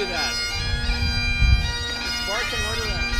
do that. Spark and order that.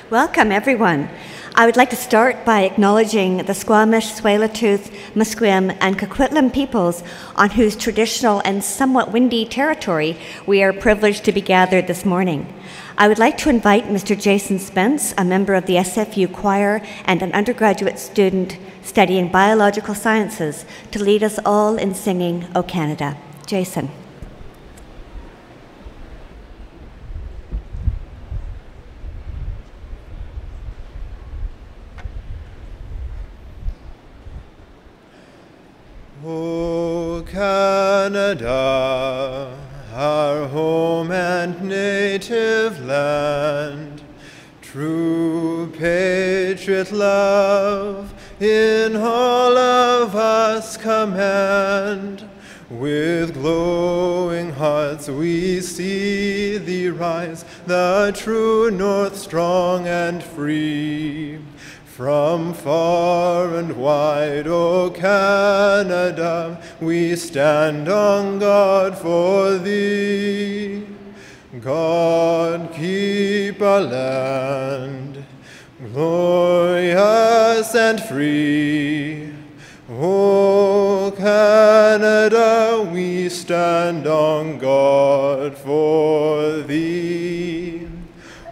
Welcome, everyone. I would like to start by acknowledging the Squamish, Tsleil-Waututh, Musqueam, and Coquitlam peoples on whose traditional and somewhat windy territory we are privileged to be gathered this morning. I would like to invite Mr. Jason Spence, a member of the SFU choir and an undergraduate student studying biological sciences, to lead us all in singing O Canada. Jason. O Canada, our home and native land, true patriot love in all of us command. With glowing hearts we see thee rise, the true north strong and free. From far and wide, O Canada, we stand on guard for thee. God, keep our land glorious and free. O Canada, we stand on guard for thee.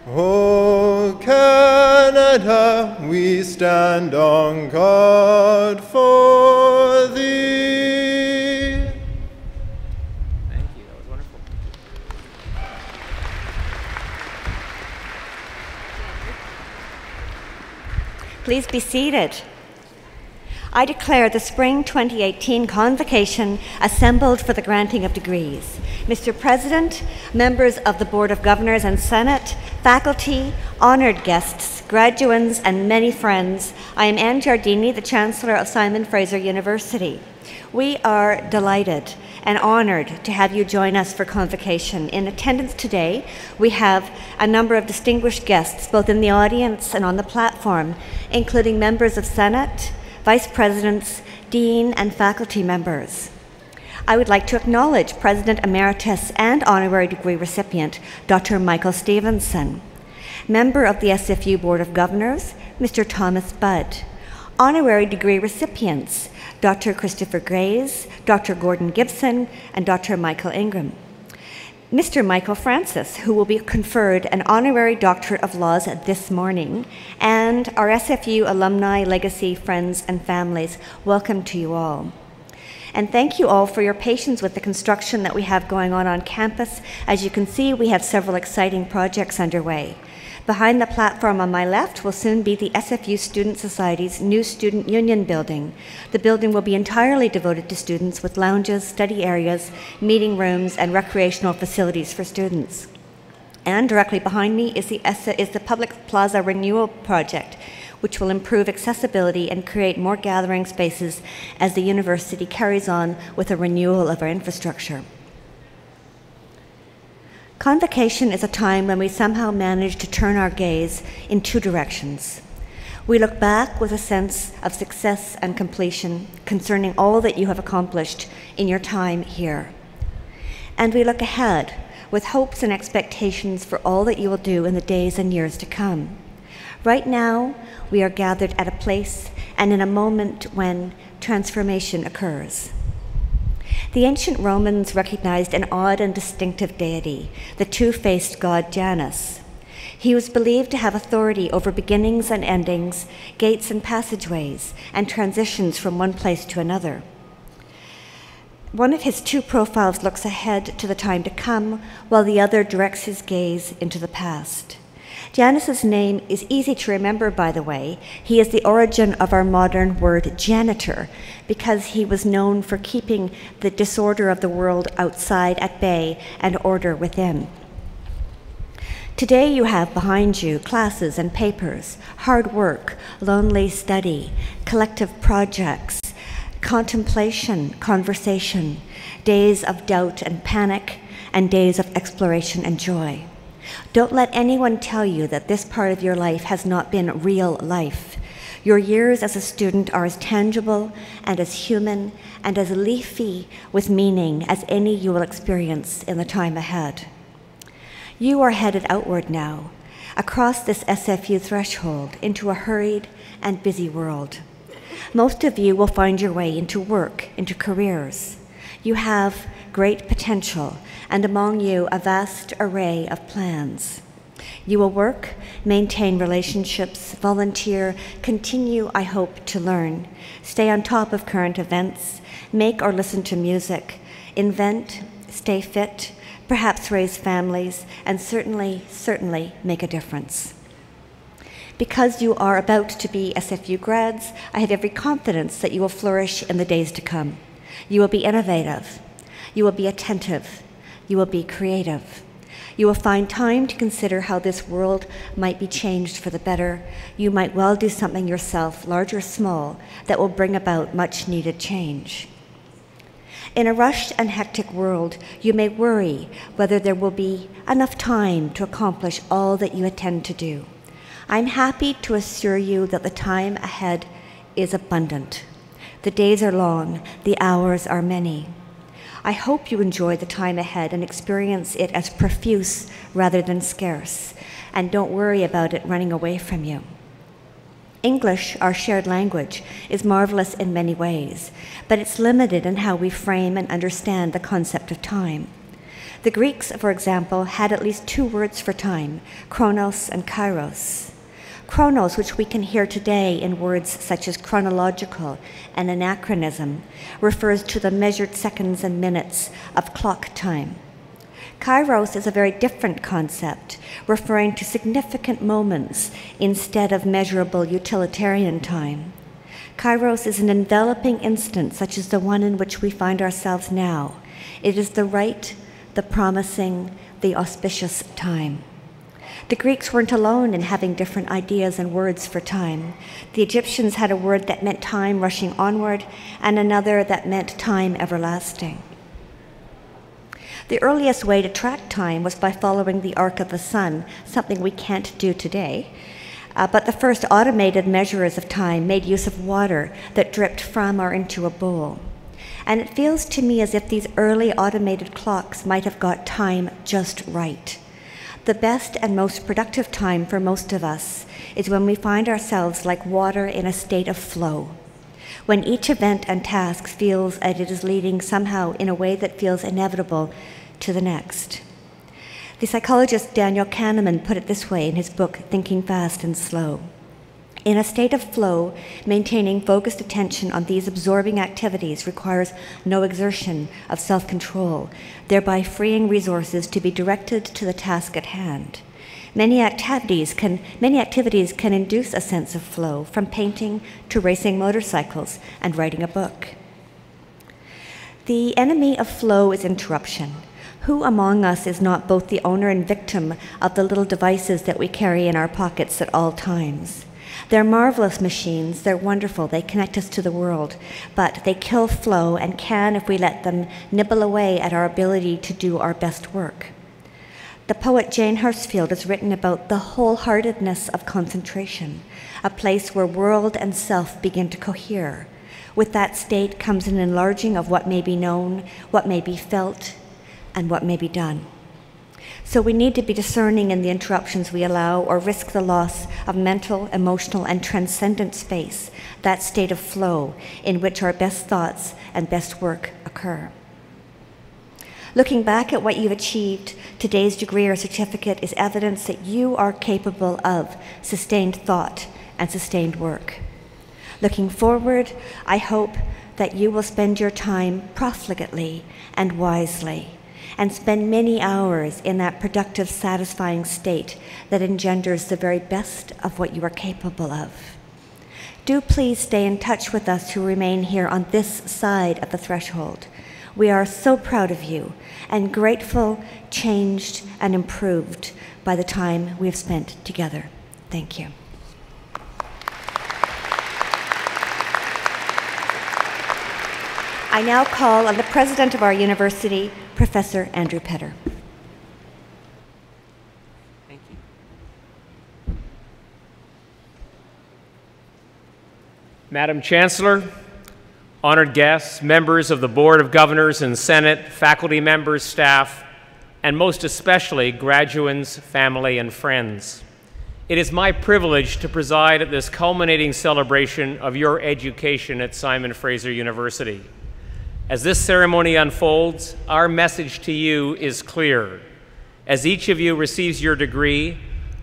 O Canada, we stand on guard for thee. Thank you, that was wonderful. Please be seated. I declare the Spring 2018 Convocation assembled for the granting of degrees. Mr. President, members of the Board of Governors and Senate, faculty, honored guests, graduands, and many friends, I am Anne Giardini, the Chancellor of Simon Fraser University. We are delighted and honored to have you join us for Convocation. In attendance today, we have a number of distinguished guests, both in the audience and on the platform, including members of Senate, vice presidents, dean, and faculty members. I would like to acknowledge President Emeritus and Honorary Degree recipient, Dr. Michael Stevenson, member of the SFU Board of Governors, Mr. Thomas Budd, Honorary Degree recipients, Dr. Christopher Grays, Dr. Gordon Gibson, and Dr. Michael Ingram. Mr. Michael Francis, who will be conferred an Honorary Doctorate of Laws this morning, and our SFU alumni, legacy, friends, and families, welcome to you all. And thank you all for your patience with the construction that we have going on campus. As you can see, we have several exciting projects underway. Behind the platform on my left will soon be the SFU Student Society's new Student Union building. The building will be entirely devoted to students with lounges, study areas, meeting rooms, and recreational facilities for students. And directly behind me is the Public Plaza Renewal Project, which will improve accessibility and create more gathering spaces as the university carries on with a renewal of our infrastructure. Convocation is a time when we somehow manage to turn our gaze in two directions. We look back with a sense of success and completion concerning all that you have accomplished in your time here. And we look ahead with hopes and expectations for all that you will do in the days and years to come. Right now, we are gathered at a place and in a moment when transformation occurs. The ancient Romans recognized an odd and distinctive deity, the two-faced god Janus. He was believed to have authority over beginnings and endings, gates and passageways, and transitions from one place to another. One of his two profiles looks ahead to the time to come, while the other directs his gaze into the past. Janus's name is easy to remember, by the way. He is the origin of our modern word janitor, because he was known for keeping the disorder of the world outside at bay and order within. Today you have behind you classes and papers, hard work, lonely study, collective projects, contemplation, conversation, days of doubt and panic, and days of exploration and joy. Don't let anyone tell you that this part of your life has not been real life. Your years as a student are as tangible and as human and as leafy with meaning as any you will experience in the time ahead. You are headed outward now, across this SFU threshold into a hurried and busy world. Most of you will find your way into work, into careers. You have great potential, and among you a vast array of plans. You will work, maintain relationships, volunteer, continue, I hope, to learn, stay on top of current events, make or listen to music, invent, stay fit, perhaps raise families, and certainly make a difference. Because you are about to be SFU grads, I have every confidence that you will flourish in the days to come. You will be innovative. You will be attentive. You will be creative. You will find time to consider how this world might be changed for the better. You might well do something yourself, large or small, that will bring about much needed change. In a rushed and hectic world, you may worry whether there will be enough time to accomplish all that you intend to do. I'm happy to assure you that the time ahead is abundant. The days are long, the hours are many. I hope you enjoy the time ahead and experience it as profuse rather than scarce, and don't worry about it running away from you. English, our shared language, is marvelous in many ways, but it's limited in how we frame and understand the concept of time. The Greeks, for example, had at least two words for time, chronos and kairos. Chronos, which we can hear today in words such as chronological and anachronism, refers to the measured seconds and minutes of clock time. Kairos is a very different concept, referring to significant moments instead of measurable utilitarian time. Kairos is an enveloping instant, such as the one in which we find ourselves now. It is the right, the promising, the auspicious time. The Greeks weren't alone in having different ideas and words for time. The Egyptians had a word that meant time rushing onward, and another that meant time everlasting. The earliest way to track time was by following the arc of the sun, something we can't do today. But the first automated measurers of time made use of water that dripped from or into a bowl. And it feels to me as if these early automated clocks might have got time just right. The best and most productive time for most of us is when we find ourselves like water in a state of flow, when each event and task feels that it is leading somehow in a way that feels inevitable to the next. The psychologist Daniel Kahneman put it this way in his book, Thinking Fast and Slow. In a state of flow, maintaining focused attention on these absorbing activities requires no exertion of self-control, thereby freeing resources to be directed to the task at hand. Many activities can induce a sense of flow, from painting to racing motorcycles and writing a book. The enemy of flow is interruption. Who among us is not both the owner and victim of the little devices that we carry in our pockets at all times? They're marvelous machines, they're wonderful, they connect us to the world, but they kill flow and can, if we let them, nibble away at our ability to do our best work. The poet Jane Hirschfield has written about the wholeheartedness of concentration, a place where world and self begin to cohere. With that state comes an enlarging of what may be known, what may be felt, and what may be done. So we need to be discerning in the interruptions we allow or risk the loss of mental, emotional, and transcendent space, that state of flow in which our best thoughts and best work occur. Looking back at what you've achieved, today's degree or certificate is evidence that you are capable of sustained thought and sustained work. Looking forward, I hope that you will spend your time profligately and wisely, and spend many hours in that productive, satisfying state that engenders the very best of what you are capable of. Do please stay in touch with us who remain here on this side of the threshold. We are so proud of you and grateful, changed, and improved by the time we have spent together. Thank you. I now call on the president of our university, Professor Andrew Petter. Thank you. Madam Chancellor, honored guests, members of the Board of Governors and Senate, faculty members, staff, and most especially graduates, family, and friends. It is my privilege to preside at this culminating celebration of your education at Simon Fraser University. As this ceremony unfolds, our message to you is clear. As each of you receives your degree,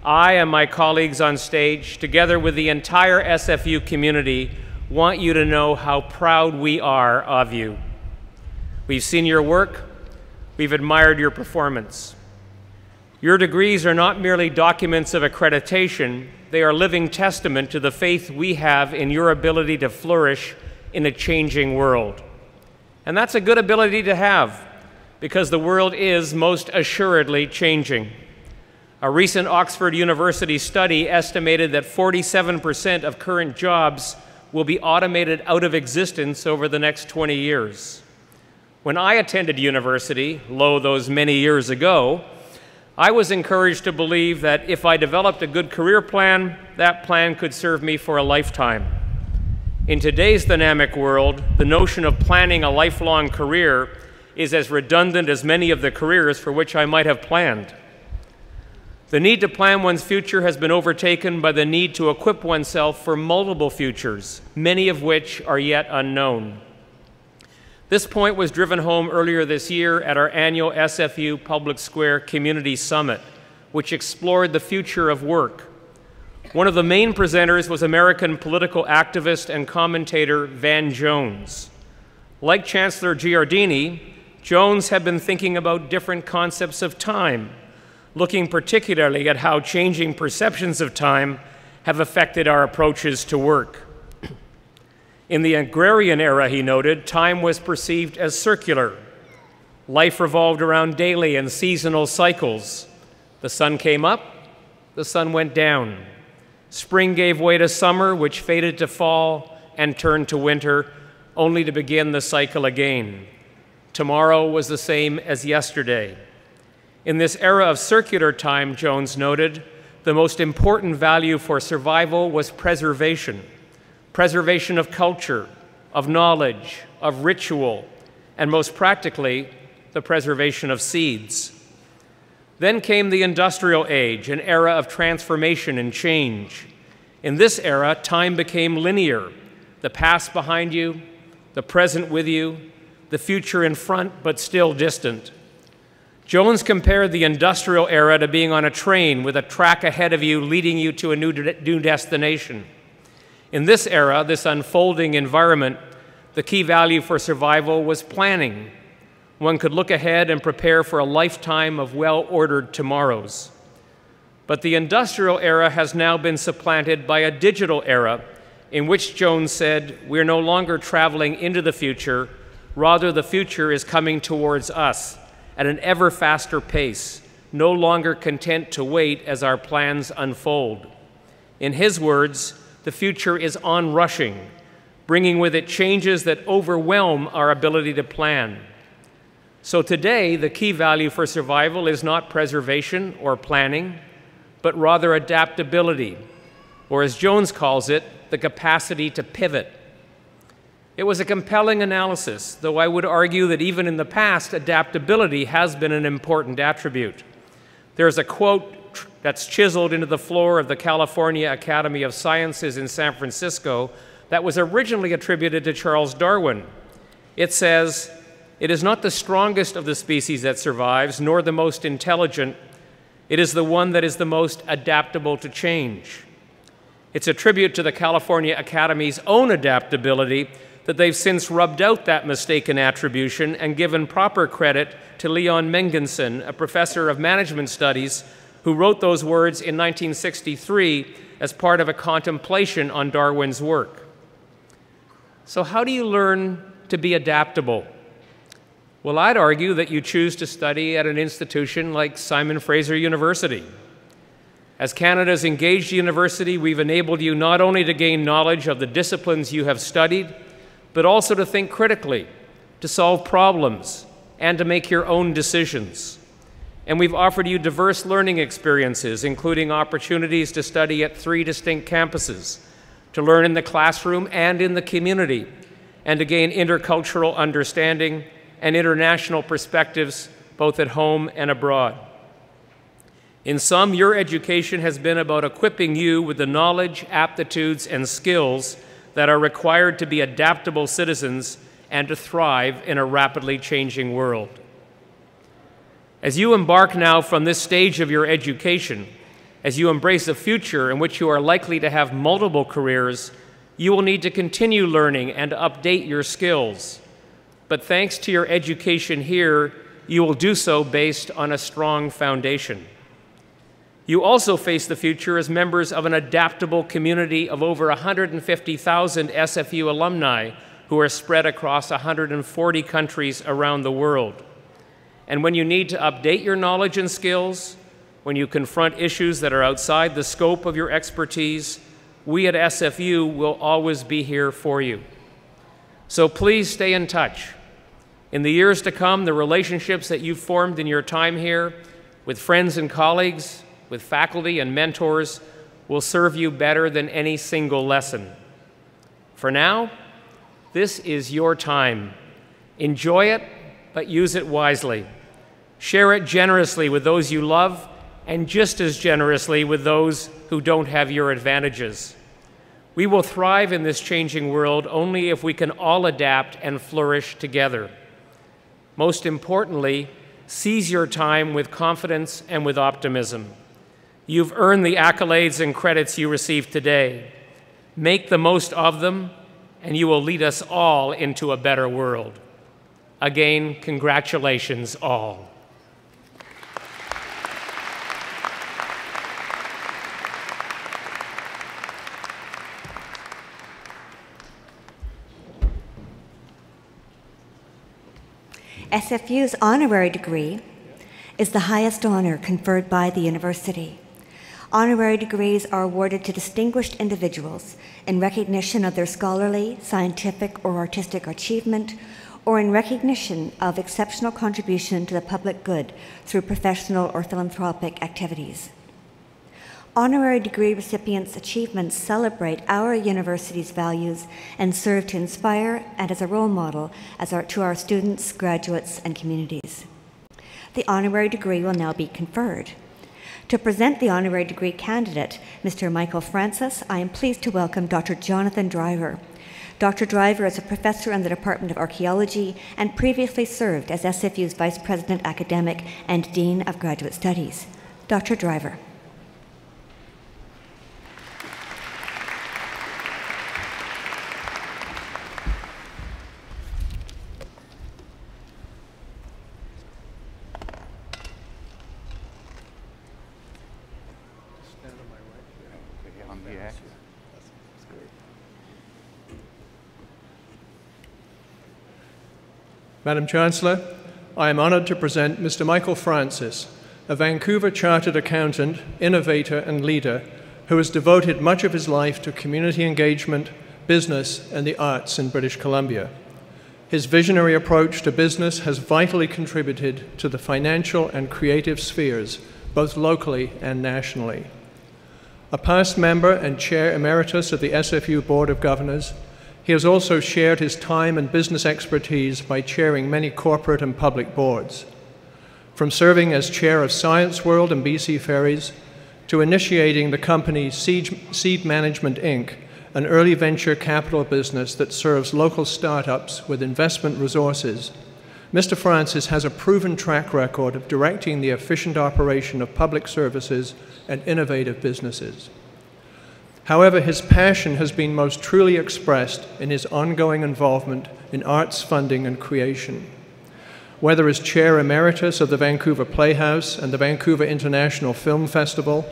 I and my colleagues on stage, together with the entire SFU community, want you to know how proud we are of you. We've seen your work, we've admired your performance. Your degrees are not merely documents of accreditation, they are living testament to the faith we have in your ability to flourish in a changing world. And that's a good ability to have, because the world is most assuredly changing. A recent Oxford University study estimated that 47% of current jobs will be automated out of existence over the next 20 years. When I attended university, lo, those many years ago, I was encouraged to believe that if I developed a good career plan, that plan could serve me for a lifetime. In today's dynamic world, the notion of planning a lifelong career is as redundant as many of the careers for which I might have planned. The need to plan one's future has been overtaken by the need to equip oneself for multiple futures, many of which are yet unknown. This point was driven home earlier this year at our annual SFU Public Square Community Summit, which explored the future of work. One of the main presenters was American political activist and commentator Van Jones. Like Chancellor Giardini, Jones had been thinking about different concepts of time, looking particularly at how changing perceptions of time have affected our approaches to work. In the agrarian era, he noted, time was perceived as circular. Life revolved around daily and seasonal cycles. The sun came up, the sun went down. Spring gave way to summer, which faded to fall and turned to winter, only to begin the cycle again. Tomorrow was the same as yesterday. In this era of circular time, Jones noted, the most important value for survival was preservation. Preservation of culture, of knowledge, of ritual, and most practically, the preservation of seeds. Then came the industrial age, an era of transformation and change. In this era, time became linear, the past behind you, the present with you, the future in front but still distant. Jones compared the industrial era to being on a train with a track ahead of you leading you to a new destination. In this era, this unfolding environment, the key value for survival was planning. One could look ahead and prepare for a lifetime of well-ordered tomorrows. But the industrial era has now been supplanted by a digital era in which Jones said, we're no longer traveling into the future, rather the future is coming towards us at an ever faster pace, no longer content to wait as our plans unfold. In his words, the future is onrushing, bringing with it changes that overwhelm our ability to plan. So today, the key value for survival is not preservation or planning, but rather adaptability, or as Jones calls it, the capacity to pivot. It was a compelling analysis, though I would argue that even in the past, adaptability has been an important attribute. There's a quote that's chiseled into the floor of the California Academy of Sciences in San Francisco that was originally attributed to Charles Darwin. It says, "It is not the strongest of the species that survives, nor the most intelligent. It is the one that is the most adaptable to change." It's a tribute to the California Academy's own adaptability that they've since rubbed out that mistaken attribution and given proper credit to Leon Mengensen, a professor of management studies, who wrote those words in 1963 as part of a contemplation on Darwin's work. So how do you learn to be adaptable? Well, I'd argue that you choose to study at an institution like Simon Fraser University. As Canada's engaged university, we've enabled you not only to gain knowledge of the disciplines you have studied, but also to think critically, to solve problems, and to make your own decisions. And we've offered you diverse learning experiences, including opportunities to study at 3 distinct campuses, to learn in the classroom and in the community, and to gain intercultural understanding and international perspectives, both at home and abroad. In sum, your education has been about equipping you with the knowledge, aptitudes, and skills that are required to be adaptable citizens and to thrive in a rapidly changing world. As you embark now from this stage of your education, as you embrace a future in which you are likely to have multiple careers, you will need to continue learning and update your skills. But thanks to your education here, you will do so based on a strong foundation. You also face the future as members of an adaptable community of over 150,000 SFU alumni who are spread across 140 countries around the world. And when you need to update your knowledge and skills, when you confront issues that are outside the scope of your expertise, we at SFU will always be here for you. So please stay in touch. In the years to come, the relationships that you've formed in your time here with friends and colleagues, with faculty and mentors, will serve you better than any single lesson. For now, this is your time. Enjoy it, but use it wisely. Share it generously with those you love, and just as generously with those who don't have your advantages. We will thrive in this changing world only if we can all adapt and flourish together. Most importantly, seize your time with confidence and with optimism. You've earned the accolades and credits you receive today. Make the most of them, and you will lead us all into a better world. Again, congratulations all. SFU's honorary degree is the highest honor conferred by the university. Honorary degrees are awarded to distinguished individuals in recognition of their scholarly, scientific, or artistic achievement, or in recognition of exceptional contribution to the public good through professional or philanthropic activities. Honorary degree recipients' achievements celebrate our university's values and serve to inspire and as a role model to our students, graduates, and communities. The honorary degree will now be conferred. To present the honorary degree candidate, Mr. Michael Francis, I am pleased to welcome Dr. Jonathan Driver. Dr. Driver is a professor in the Department of Archaeology and previously served as SFU's Vice President Academic and Dean of Graduate Studies. Dr. Driver. Madam Chancellor, I am honoured to present Mr. Michael Francis, a Vancouver chartered accountant, innovator and leader who has devoted much of his life to community engagement, business and the arts in British Columbia. His visionary approach to business has vitally contributed to the financial and creative spheres, both locally and nationally. A past member and chair emeritus of the SFU Board of Governors, he has also shared his time and business expertise by chairing many corporate and public boards. From serving as chair of Science World and BC Ferries, to initiating the company Seed Management Inc., an early venture capital business that serves local startups with investment resources, Mr. Francis has a proven track record of directing the efficient operation of public services and innovative businesses. However, his passion has been most truly expressed in his ongoing involvement in arts funding and creation. Whether as Chair Emeritus of the Vancouver Playhouse and the Vancouver International Film Festival,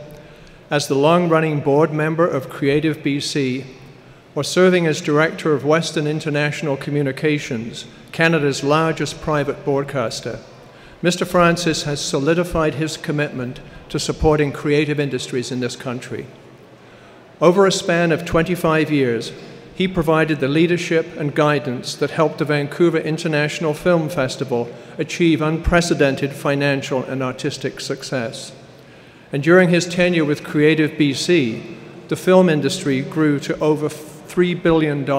as the long-running board member of Creative BC, or serving as Director of Western International Communications, Canada's largest private broadcaster, Mr. Francis has solidified his commitment to supporting creative industries in this country. Over a span of 25 years, he provided the leadership and guidance that helped the Vancouver International Film Festival achieve unprecedented financial and artistic success. And during his tenure with Creative BC, the film industry grew to over $3 billion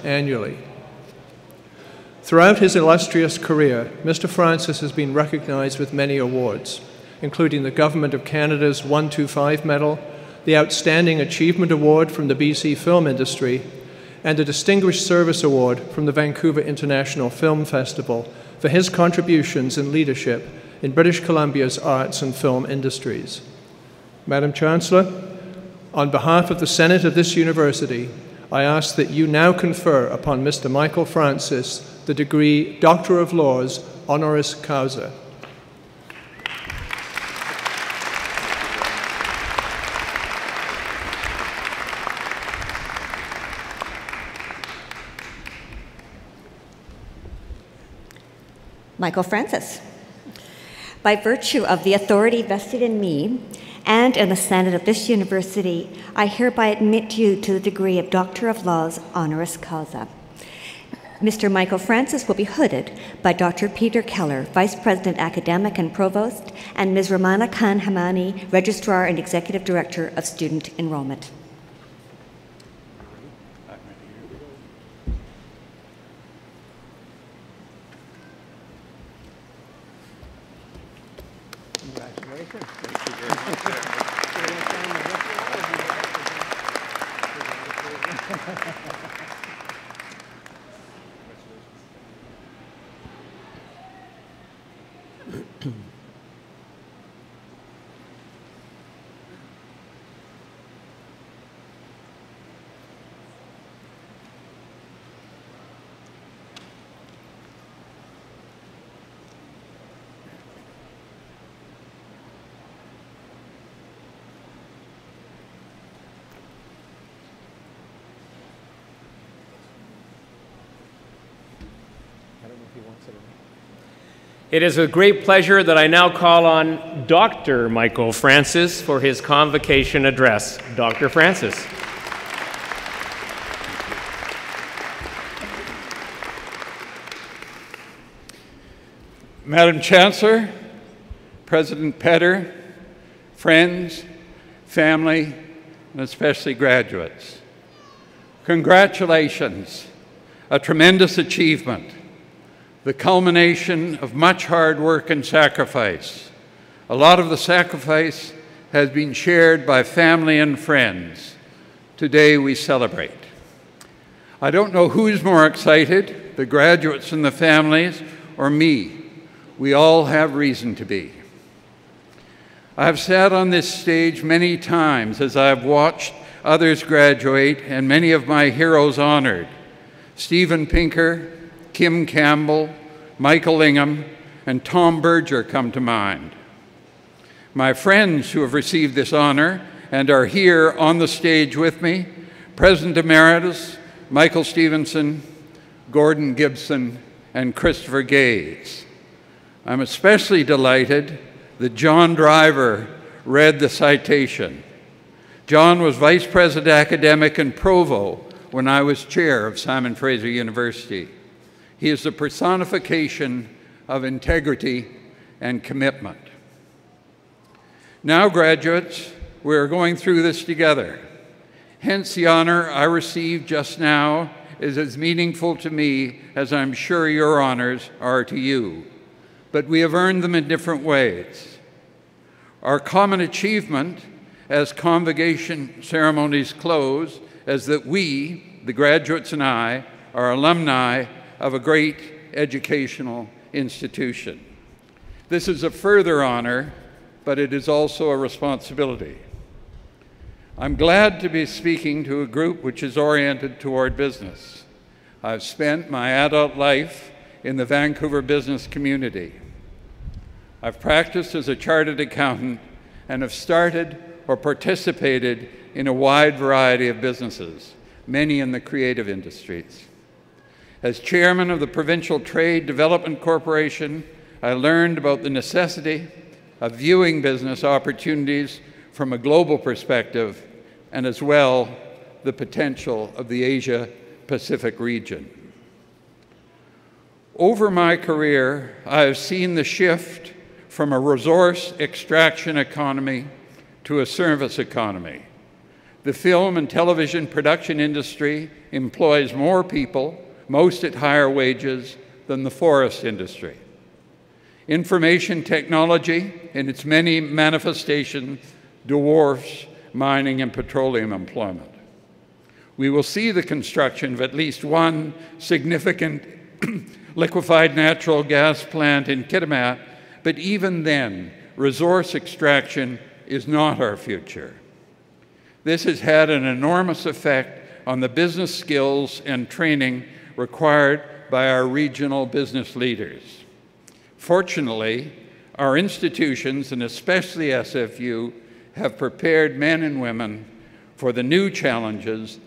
annually. Throughout his illustrious career, Mr. Francis has been recognized with many awards, including the Government of Canada's 125 Medal, the Outstanding Achievement Award from the BC film industry, and the Distinguished Service Award from the Vancouver International Film Festival for his contributions and leadership in British Columbia's arts and film industries. Madam Chancellor, on behalf of the Senate of this university, I ask that you now confer upon Mr. Michael Francis the degree Doctor of Laws, honoris causa. Michael Francis. By virtue of the authority vested in me and in the Senate of this university, I hereby admit you to the degree of Doctor of Laws, honoris causa. Mr. Michael Francis will be hooded by Dr. Peter Keller, Vice President Academic and Provost, and Ms. Ramana Khan Hamani, Registrar and Executive Director of Student Enrollment. It is with great pleasure that I now call on Dr. Michael Francis for his Convocation Address. Dr. Francis. Madam Chancellor, President Petter, friends, family, and especially graduates, congratulations, a tremendous achievement, the culmination of much hard work and sacrifice. A lot of the sacrifice has been shared by family and friends. Today we celebrate. I don't know who's more excited, the graduates and the families, or me. We all have reason to be. I have sat on this stage many times as I have watched others graduate and many of my heroes honored. Steven Pinker, Kim Campbell, Michael Ingham, and Tom Berger come to mind. My friends who have received this honor and are here on the stage with me, President Emeritus Michael Stevenson, Gordon Gibson, and Christopher Gaze. I'm especially delighted that John Driver read the citation. John was Vice President Academic and Provo when I was chair of Simon Fraser University. He is the personification of integrity and commitment. Now, graduates, we are going through this together. Hence, the honor I received just now is as meaningful to me as I'm sure your honors are to you. But we have earned them in different ways. Our common achievement as convocation ceremonies close is that we, the graduates and I, are alumni of a great educational institution. This is a further honor, but it is also a responsibility. I'm glad to be speaking to a group which is oriented toward business. I've spent my adult life in the Vancouver business community. I've practiced as a chartered accountant and have started or participated in a wide variety of businesses, many in the creative industries. As chairman of the Provincial Trade Development Corporation, I learned about the necessity of viewing business opportunities from a global perspective and as well the potential of the Asia-Pacific region. Over my career, I have seen the shift from a resource extraction economy to a service economy. The film and television production industry employs more people, most at higher wages, than the forest industry. Information technology, in its many manifestations, dwarfs mining and petroleum employment. We will see the construction of at least one significant liquefied natural gas plant in Kitimat, but even then, resource extraction is not our future. This has had an enormous effect on the business skills and training required by our regional business leaders. Fortunately, our institutions, and especially SFU, have prepared men and women for the new challenges,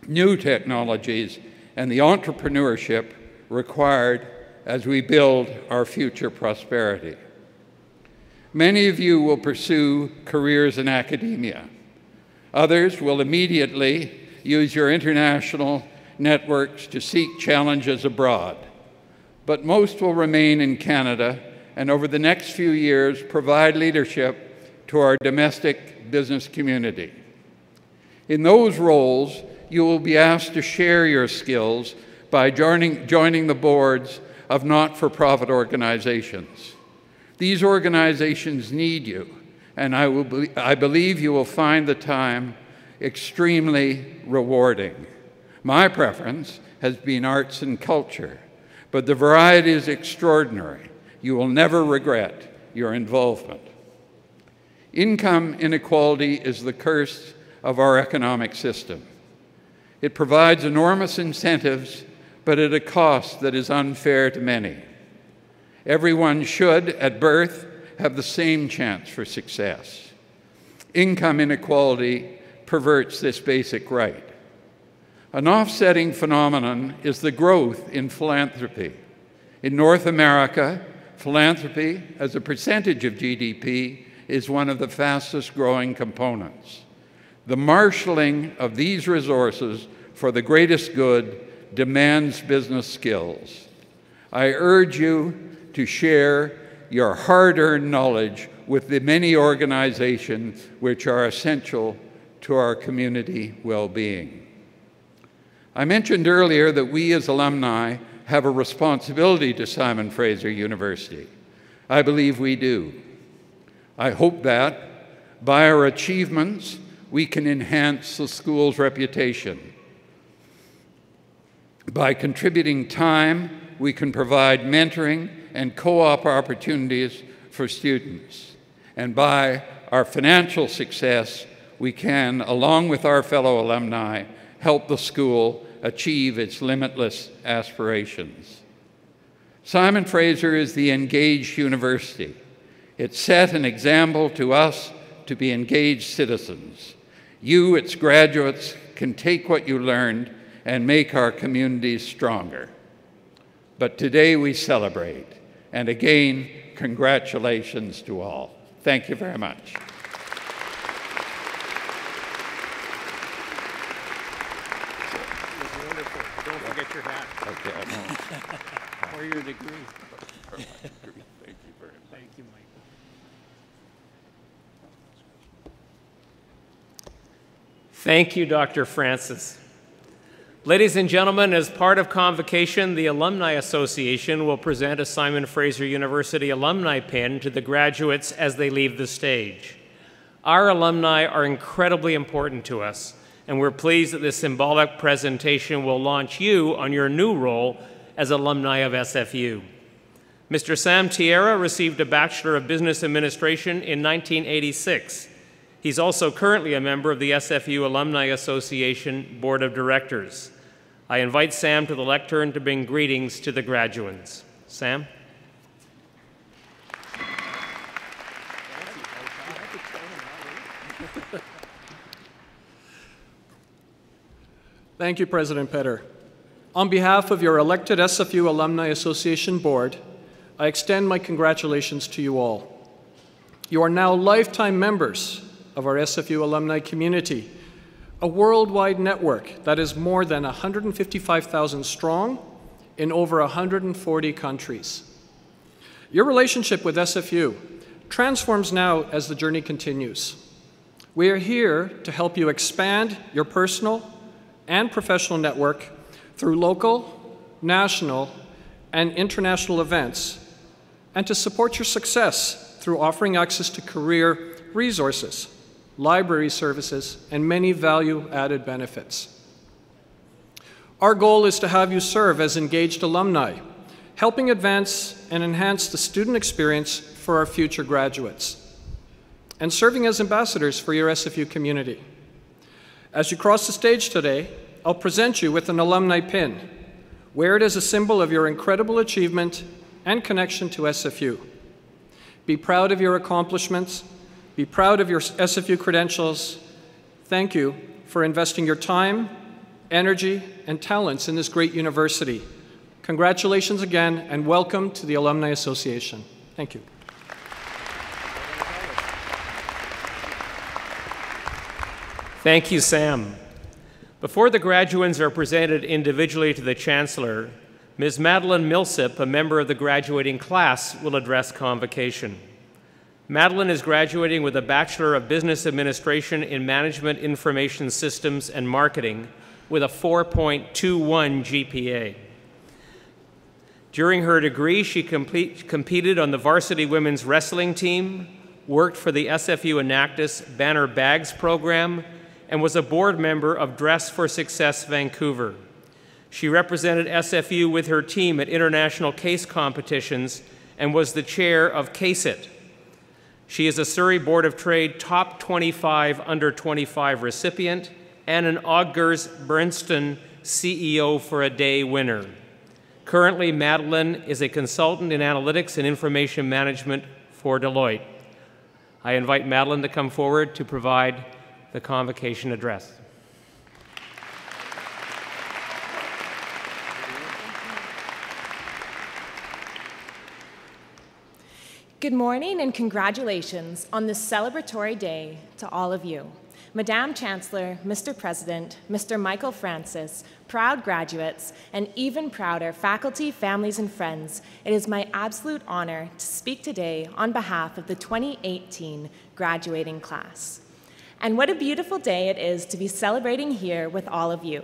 new technologies, and the entrepreneurship required as we build our future prosperity. Many of you will pursue careers in academia. Others will immediately use your international networks to seek challenges abroad. But most will remain in Canada and over the next few years provide leadership to our domestic business community. In those roles, you will be asked to share your skills by joining the boards of not-for-profit organizations. These organizations need you, and I believe you will find the time extremely rewarding. My preference has been arts and culture, but the variety is extraordinary. You will never regret your involvement. Income inequality is the curse of our economic system. It provides enormous incentives, but at a cost that is unfair to many. Everyone should, at birth, have the same chance for success. Income inequality perverts this basic right. An offsetting phenomenon is the growth in philanthropy. In North America, philanthropy, as a percentage of GDP, is one of the fastest growing components. The marshaling of these resources for the greatest good demands business skills. I urge you to share your hard-earned knowledge with the many organizations which are essential to our community well-being. I mentioned earlier that we as alumni have a responsibility to Simon Fraser University. I believe we do. I hope that by our achievements, we can enhance the school's reputation. By contributing time, we can provide mentoring and co-op opportunities for students. And by our financial success, we can, along with our fellow alumni, help the school achieve its limitless aspirations. Simon Fraser is the engaged university. It set an example to us to be engaged citizens. You, its graduates, can take what you learned and make our communities stronger. But today we celebrate. And again, congratulations to all. Thank you very much. Don't forget your hat. Okay, I won't. Or your degree. Thank you very much. Thank you, Mike. Thank you, Dr. Francis. Ladies and gentlemen, as part of Convocation, the Alumni Association will present a Simon Fraser University alumni pin to the graduates as they leave the stage. Our alumni are incredibly important to us, and we're pleased that this symbolic presentation will launch you on your new role as alumni of SFU. Mr. Sam Tierra received a Bachelor of Business Administration in 1986. He's also currently a member of the SFU Alumni Association Board of Directors. I invite Sam to the lectern to bring greetings to the graduates. Sam? Thank you, President Petter. On behalf of your elected SFU Alumni Association Board, I extend my congratulations to you all. You are now lifetime members of our SFU alumni community, a worldwide network that is more than 155,000 strong in over 140 countries. Your relationship with SFU transforms now as the journey continues. We are here to help you expand your personal and professional network through local, national, and international events, and to support your success through offering access to career resources, library services, and many value-added benefits. Our goal is to have you serve as engaged alumni, helping advance and enhance the student experience for our future graduates, and serving as ambassadors for your SFU community. As you cross the stage today, I'll present you with an alumni pin. Wear it as a symbol of your incredible achievement and connection to SFU. Be proud of your accomplishments. Be proud of your SFU credentials. Thank you for investing your time, energy, and talents in this great university. Congratulations again, and welcome to the Alumni Association. Thank you. Thank you, Sam. Before the graduands are presented individually to the Chancellor, Ms. Madeline Millsip, a member of the graduating class, will address Convocation. Madeline is graduating with a Bachelor of Business Administration in Management, Information Systems, and Marketing with a 4.21 GPA. During her degree, she competed on the varsity women's wrestling team, worked for the SFU Enactus Banner Bags program, and was a board member of Dress for Success Vancouver. She represented SFU with her team at international case competitions and was the chair of CASEIT. She is a Surrey Board of Trade Top 25 Under 25 recipient and an Augers Bernston CEO for a Day winner. Currently, Madeline is a consultant in analytics and information management for Deloitte. I invite Madeline to come forward to provide the Convocation Address. Good morning and congratulations on this celebratory day to all of you. Madam Chancellor, Mr. President, Mr. Michael Francis, proud graduates, and even prouder faculty, families, and friends, it is my absolute honor to speak today on behalf of the 2018 graduating class. And what a beautiful day it is to be celebrating here with all of you.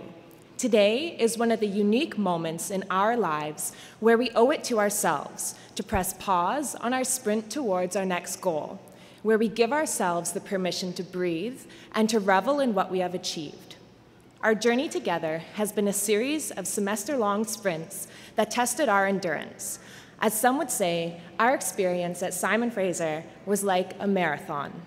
Today is one of the unique moments in our lives where we owe it to ourselves to press pause on our sprint towards our next goal, where we give ourselves the permission to breathe and to revel in what we have achieved. Our journey together has been a series of semester-long sprints that tested our endurance. As some would say, our experience at Simon Fraser was like a marathon.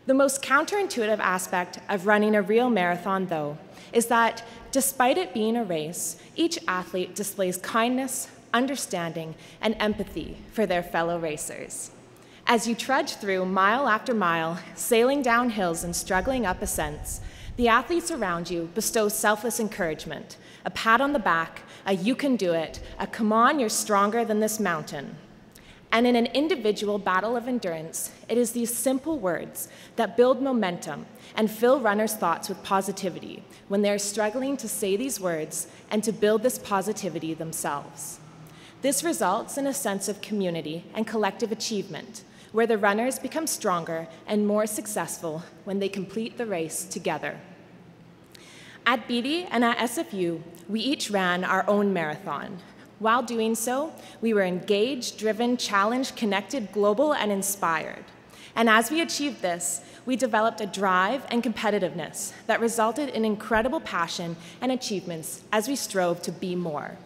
The most counterintuitive aspect of running a real marathon, though, is that despite it being a race, each athlete displays kindness, understanding, and empathy for their fellow racers. As you trudge through mile after mile, sailing down hills and struggling up ascents, the athletes around you bestow selfless encouragement, a pat on the back, a "you can do it," a "come on, you're stronger than this mountain." And in an individual battle of endurance, it is these simple words that build momentum and fill runners' thoughts with positivity when they're struggling to say these words and to build this positivity themselves. This results in a sense of community and collective achievement, where the runners become stronger and more successful when they complete the race together. At Beedie and at SFU, we each ran our own marathon. While doing so, we were engaged, driven, challenged, connected, global, and inspired. And as we achieved this, we developed a drive and competitiveness that resulted in incredible passion and achievements as we strove to be more.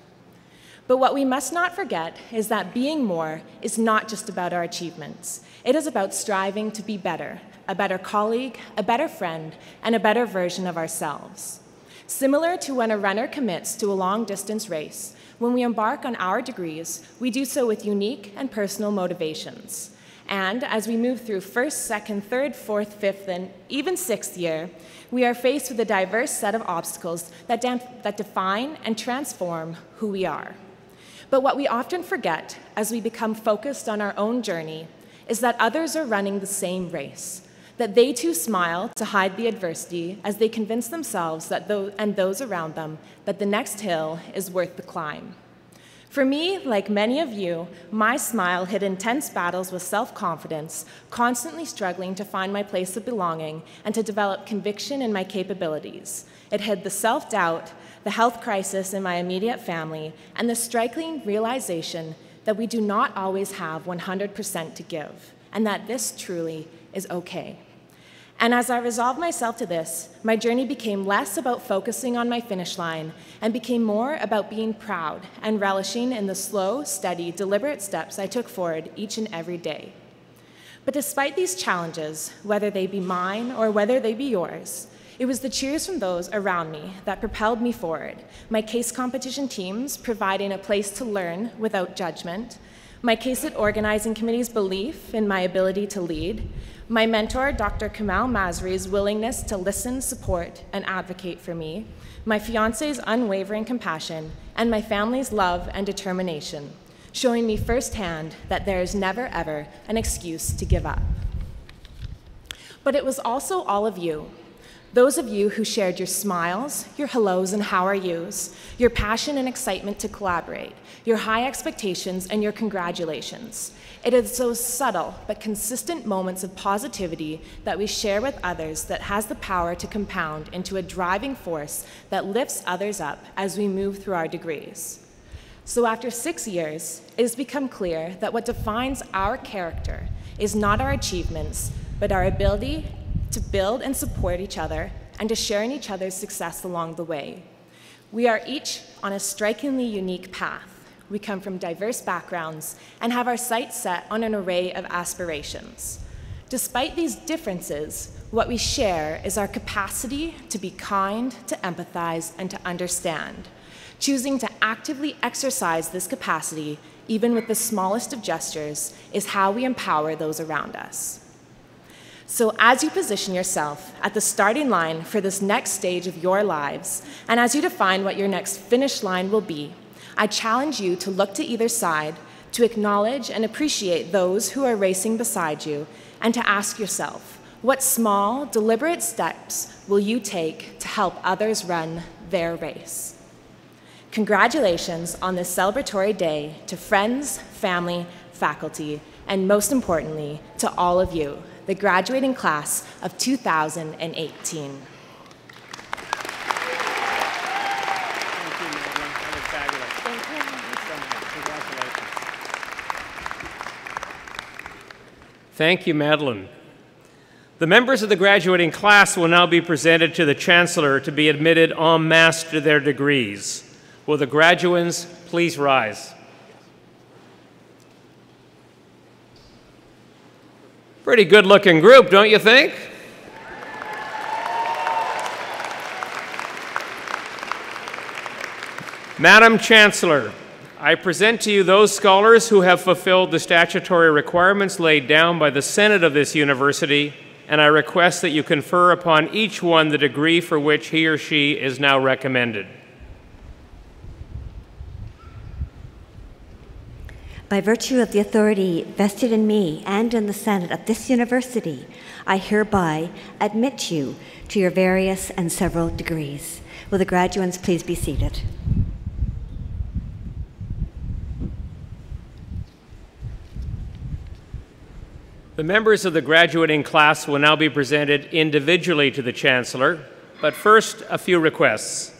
But what we must not forget is that being more is not just about our achievements. It is about striving to be better, a better colleague, a better friend, and a better version of ourselves. Similar to when a runner commits to a long-distance race, when we embark on our degrees, we do so with unique and personal motivations. And as we move through first, second, third, fourth, fifth, and even sixth year, we are faced with a diverse set of obstacles that define and transform who we are. But what we often forget as we become focused on our own journey is that others are running the same race, that they too smile to hide the adversity as they convince themselves and those around them that the next hill is worth the climb. For me, like many of you, my smile hid intense battles with self-confidence, constantly struggling to find my place of belonging and to develop conviction in my capabilities. It hid the self-doubt, the health crisis in my immediate family, and the striking realization that we do not always have 100% to give, and that this truly is okay. And as I resolved myself to this, my journey became less about focusing on my finish line and became more about being proud and relishing in the slow, steady, deliberate steps I took forward each and every day. But despite these challenges, whether they be mine or whether they be yours, it was the cheers from those around me that propelled me forward, my case competition teams providing a place to learn without judgment, my CASET organizing committee's belief in my ability to lead, my mentor, Dr. Kamal Masri's willingness to listen, support, and advocate for me, my fiance's unwavering compassion, and my family's love and determination, showing me firsthand that there is never, ever an excuse to give up. But it was also all of you, those of you who shared your smiles, your hellos and how are yous, your passion and excitement to collaborate, your high expectations and your congratulations. It is those subtle but consistent moments of positivity that we share with others that has the power to compound into a driving force that lifts others up as we move through our degrees. So after 6 years, it has become clear that what defines our character is not our achievements, but our ability to build and support each other and to share in each other's success along the way. We are each on a strikingly unique path. We come from diverse backgrounds and have our sights set on an array of aspirations. Despite these differences, what we share is our capacity to be kind, to empathize, and to understand. Choosing to actively exercise this capacity, even with the smallest of gestures, is how we empower those around us. So as you position yourself at the starting line for this next stage of your lives, and as you define what your next finish line will be, I challenge you to look to either side, to acknowledge and appreciate those who are racing beside you, and to ask yourself, what small, deliberate steps will you take to help others run their race? Congratulations on this celebratory day to friends, family, faculty, and most importantly, to all of you, the graduating class of 2018. Thank you, Madeline. The members of the graduating class will now be presented to the Chancellor to be admitted en masse to their degrees. Will the graduands please rise? Pretty good-looking group, don't you think? Madam Chancellor, I present to you those scholars who have fulfilled the statutory requirements laid down by the Senate of this university, and I request that you confer upon each one the degree for which he or she is now recommended. By virtue of the authority vested in me and in the Senate of this university, I hereby admit you to your various and several degrees. Will the graduands please be seated? The members of the graduating class will now be presented individually to the Chancellor, but first, a few requests.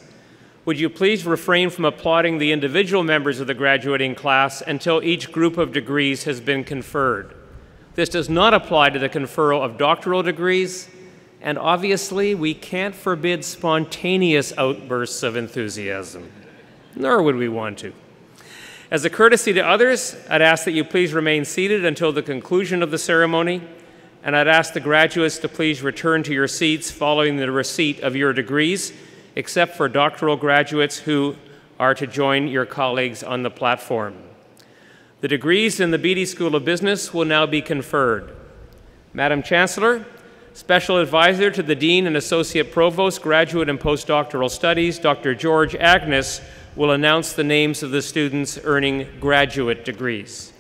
Would you please refrain from applauding the individual members of the graduating class until each group of degrees has been conferred? This does not apply to the conferral of doctoral degrees, and obviously we can't forbid spontaneous outbursts of enthusiasm, nor would we want to. As a courtesy to others, I'd ask that you please remain seated until the conclusion of the ceremony, and I'd ask the graduates to please return to your seats following the receipt of your degrees, except for doctoral graduates who are to join your colleagues on the platform. The degrees in the Beedie School of Business will now be conferred. Madam Chancellor, Special Advisor to the Dean and Associate Provost, Graduate and Postdoctoral Studies, Dr. George Agnes, will announce the names of the students earning graduate degrees.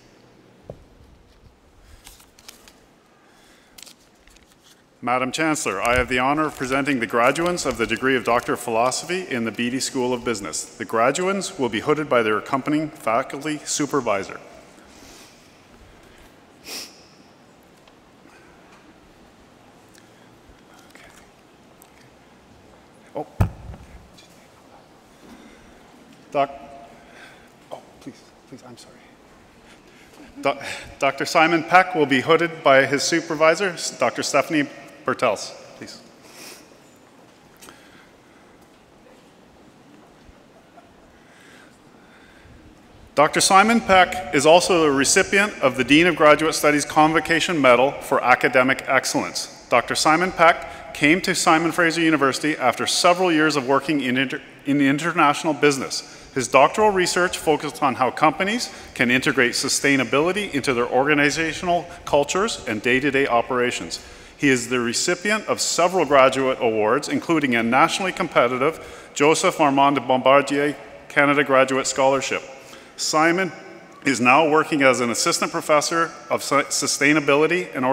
Madam Chancellor, I have the honor of presenting the graduands of the degree of Doctor of Philosophy in the Beedie School of Business. The graduands will be hooded by their accompanying faculty supervisor. Oh. Please, I'm sorry. Dr. Simon Peck will be hooded by his supervisor, Dr. Stephanie Bertels, please. Dr. Simon Peck is also a recipient of the Dean of Graduate Studies Convocation Medal for Academic Excellence. Dr. Simon Peck came to Simon Fraser University after several years of working in international business. His doctoral research focused on how companies can integrate sustainability into their organizational cultures and day-to-day operations. He is the recipient of several graduate awards, including a nationally competitive Joseph Armand Bombardier Canada Graduate Scholarship. Simon is now working as an assistant professor of sustainability and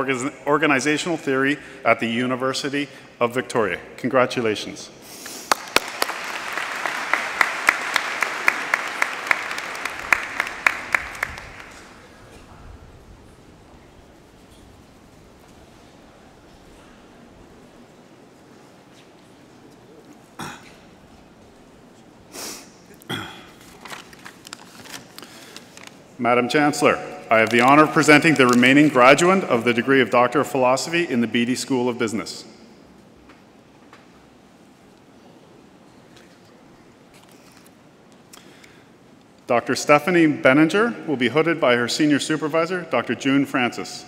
organizational theory at the University of Victoria. Congratulations. Madam Chancellor, I have the honor of presenting the remaining graduand of the degree of Doctor of Philosophy in the Beedie School of Business. Dr. Stephanie Benninger will be hooded by her senior supervisor, Dr. June Francis.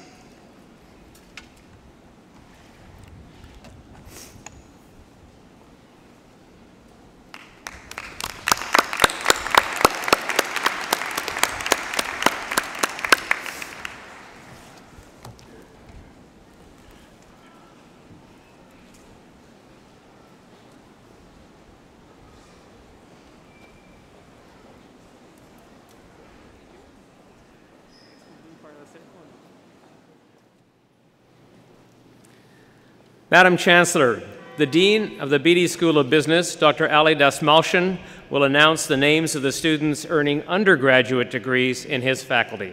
Madam Chancellor, the Dean of the Beedie School of Business, Dr. Ali Dasmalshan, will announce the names of the students earning undergraduate degrees in his faculty.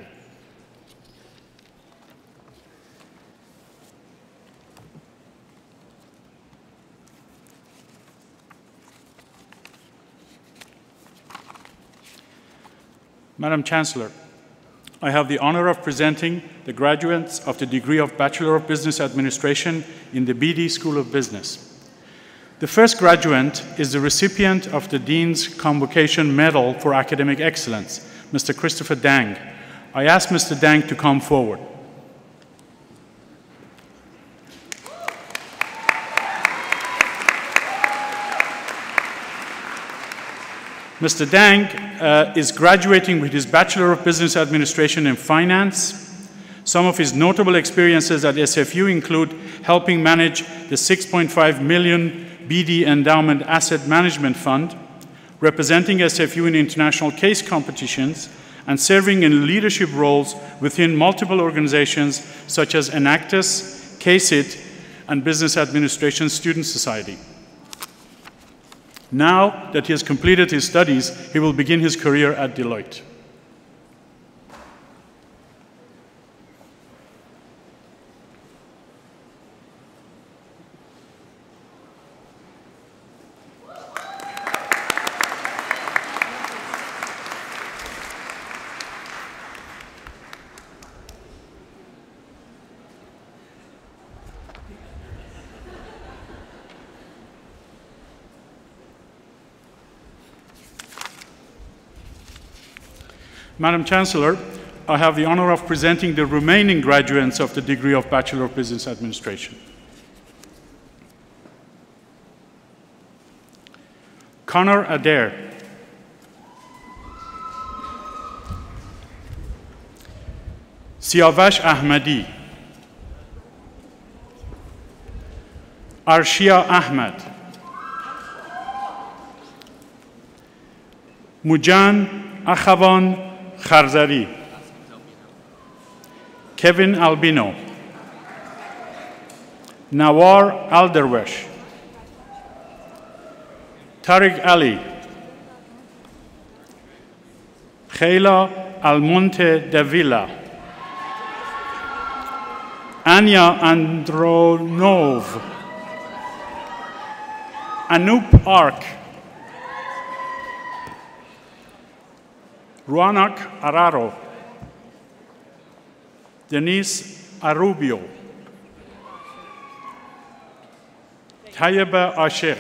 Madam Chancellor, I have the honor of presenting the graduates of the degree of Bachelor of Business Administration in the Beedie School of Business. The first graduate is the recipient of the Dean's Convocation Medal for Academic Excellence, Mr. Christopher Dang. I ask Mr. Dang to come forward. Mr. Dang is graduating with his Bachelor of Business Administration in Finance. Some of his notable experiences at SFU include helping manage the $6.5 million Beedie Endowment Asset Management Fund, representing SFU in international case competitions, and serving in leadership roles within multiple organizations such as Enactus, CASIT, and Business Administration Student Society. Now that he has completed his studies, he will begin his career at Deloitte. Madam Chancellor, I have the honor of presenting the remaining graduates of the degree of Bachelor of Business Administration. Connor Adair. Siavash Ahmadi. Arshia Ahmed. Mujan Akhavan Kharzari, Kevin Albino, Nawar Alderwesh, Tariq Ali, Khaila Almonte Davila, Anya Andronov, Anup Ark, Ruanak Araro, Denise Arubio, Tayeba Ashir,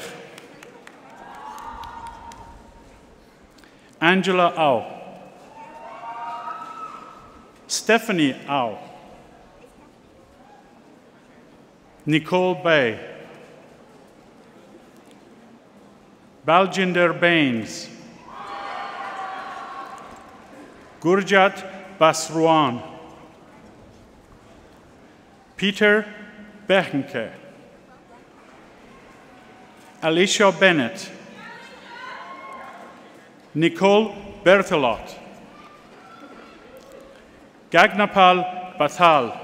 Angela Au, Stephanie Au, Nicole Bay, Baljinder Baines, Gurjat Basruan, Peter Bechenke, Alicia Bennett, Nicole Berthelot, Gagnapal Bathal,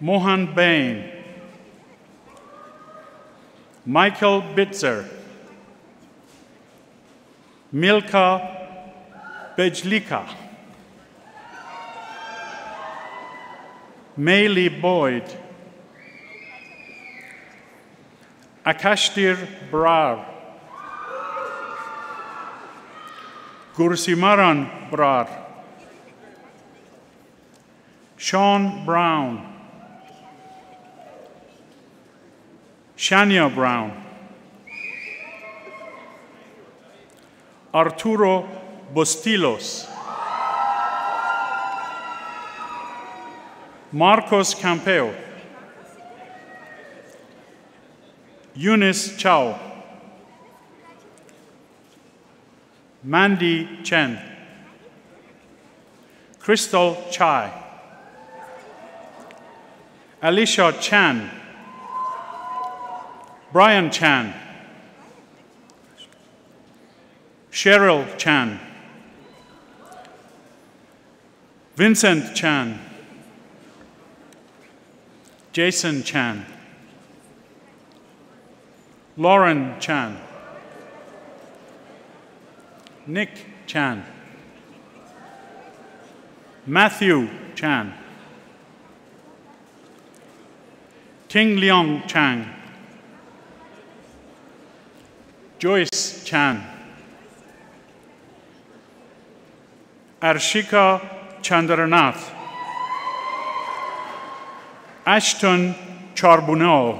Mohan Bain, Michael Bitzer, Milka Bejlika, Maylee Boyd, Akashtir Brar, Gursimaran Brar, Sean Brown, Shania Brown, Arturo Bostilos, Marcos Campeo, Eunice Chow, Mandy Chen, Crystal Chai, Alicia Chan, Brian Chan, Cheryl Chan, Vincent Chan, Jason Chan, Lauren Chan, Nick Chan, Matthew Chan, Ting Leong Chang, Joyce Chan, Arshika Chandranath, Ashton Charbunal,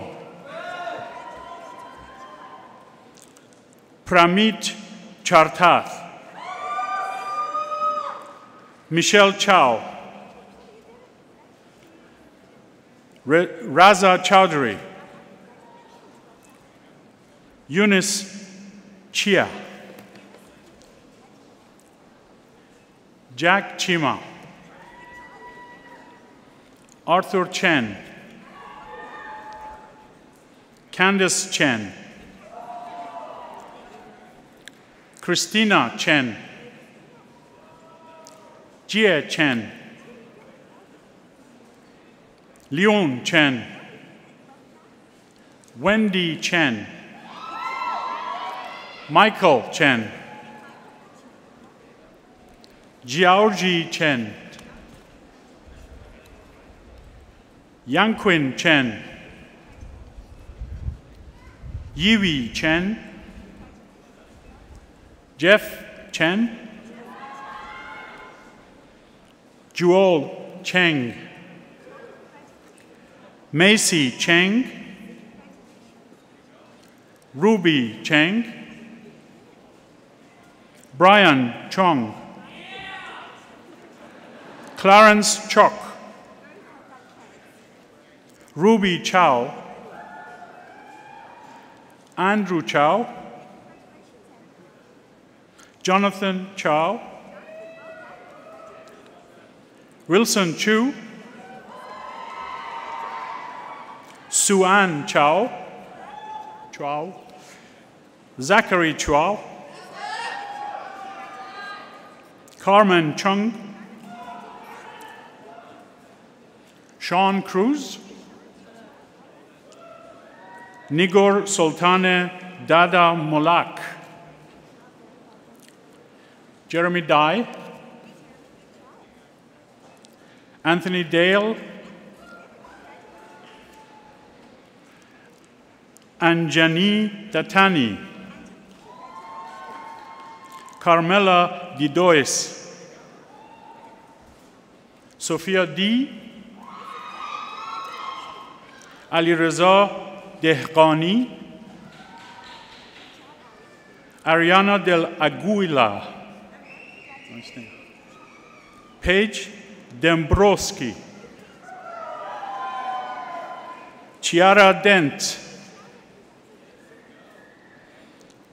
Pramit Chartath, Michelle Chow, Raza Chowdhury, Eunice Chia, Jack Chima, Arthur Chen, Candice Chen, Christina Chen, Jie Chen, Leon Chen, Wendy Chen, Michael Chen, Jiaoji Chen, Yangqin Chen, Yiwi Chen, Jeff Chen, Juol Cheng, Macy Cheng, Ruby Cheng, Brian Chong, Clarence Chok, Ruby Chow, Andrew Chow, Jonathan Chow, Wilson Chu, Suan Chow, Zachary Chow, Carmen Chung, Sean Cruz, Nigor Sultane Dada Molak, Jeremy Dye, Anthony Dale, Anjani Datani, Carmela Didois, Sophia D, Alireza Dehqani, Ariana del Aguila, Paige Dembrowski, Chiara Dent,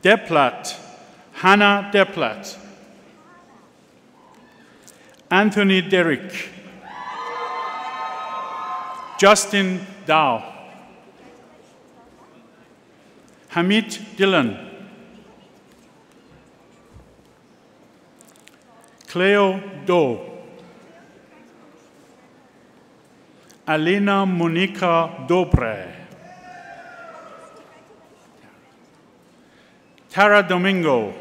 Deplat, Hannah Deplat, Anthony Derrick, Justin Dow, Hamid Dillon, Cleo Doe, Alina Monica Dobre, Tara Domingo,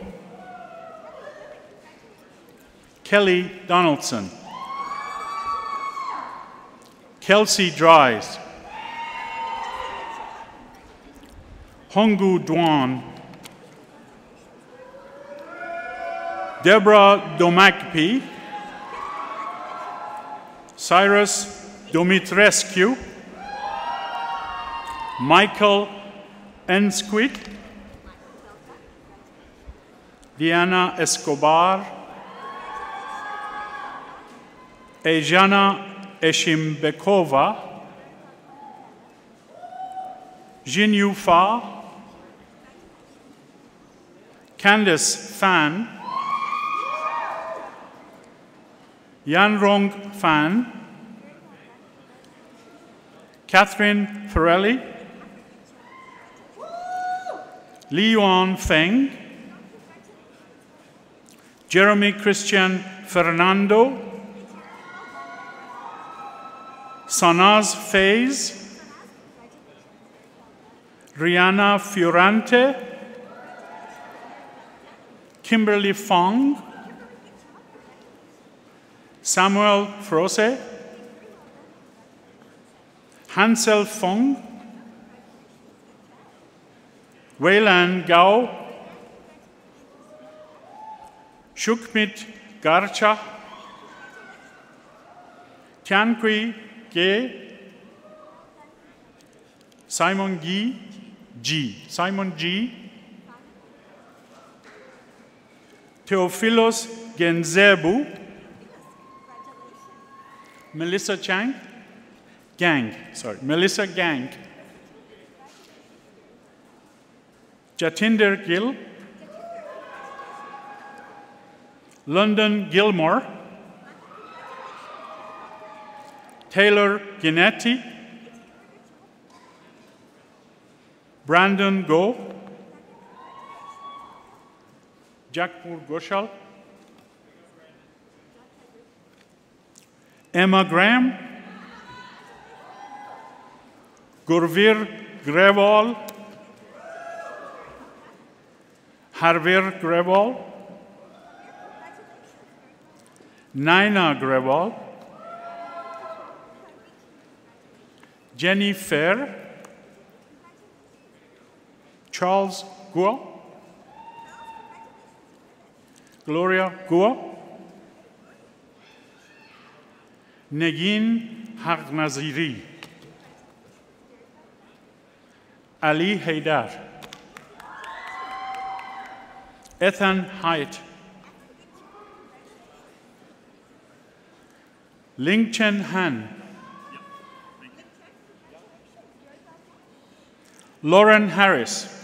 Kelly Donaldson, Kelsey Dries, Hongu Duan, Deborah Domakpi, Cyrus Domitrescu, Michael Ensquit, Diana Escobar, Ejana Eshimbekova, Jinyu Fa, Candice Fan, Yanrong Fan, Catherine Ferrelli, Li Yuan Feng, Jeremy Christian Fernando, Sanaz Faiz, Rihanna Fiorante, Kimberly Fong, Samuel Frose, Hansel Fong, Weilan Gao, Shukmit Garcha, Tianqui Ge, Simon G, Theophilos Genzebu, Melissa Gang, Jatinder Gill, London Gilmore, Taylor Ginetti, Brandon Go, Jakpur Goshal, Emma Graham, Gurvir Grewal, Harvir Grewal, Naina Grewal, Jenny Fair, Charles Guo, Gloria Guo, Negin Hagnaziri, Ali Haidar, Ethan Haidt, Ling Chen Han, Lauren Harris,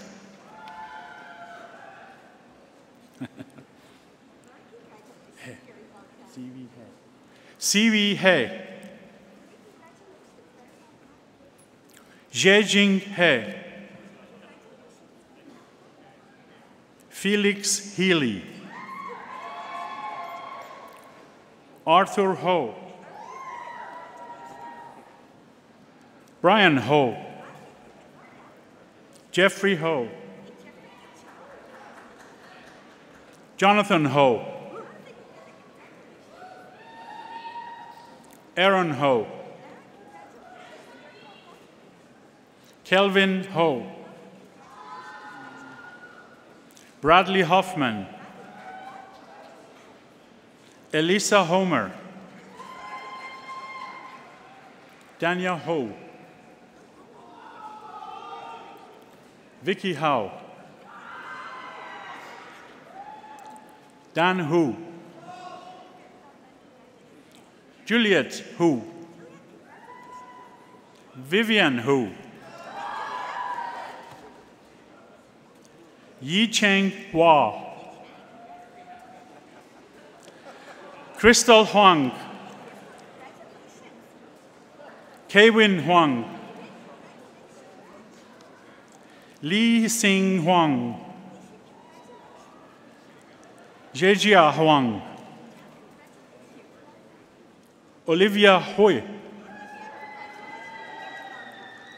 Siwi He, Zhejing He, Felix Healy, Arthur Ho, Brian Ho, Jeffrey Ho, Jonathan Ho, Aaron Ho, Kelvin Ho, Bradley Hoffman, Elisa Homer, Danya Ho, Vicky Howe, Dan Hu, Juliet Hu, Vivian Hu, Yi Cheng Hua, Crystal Huang, Kewin Huang, Li Xing Huang, Zhejia Huang, Olivia Hui,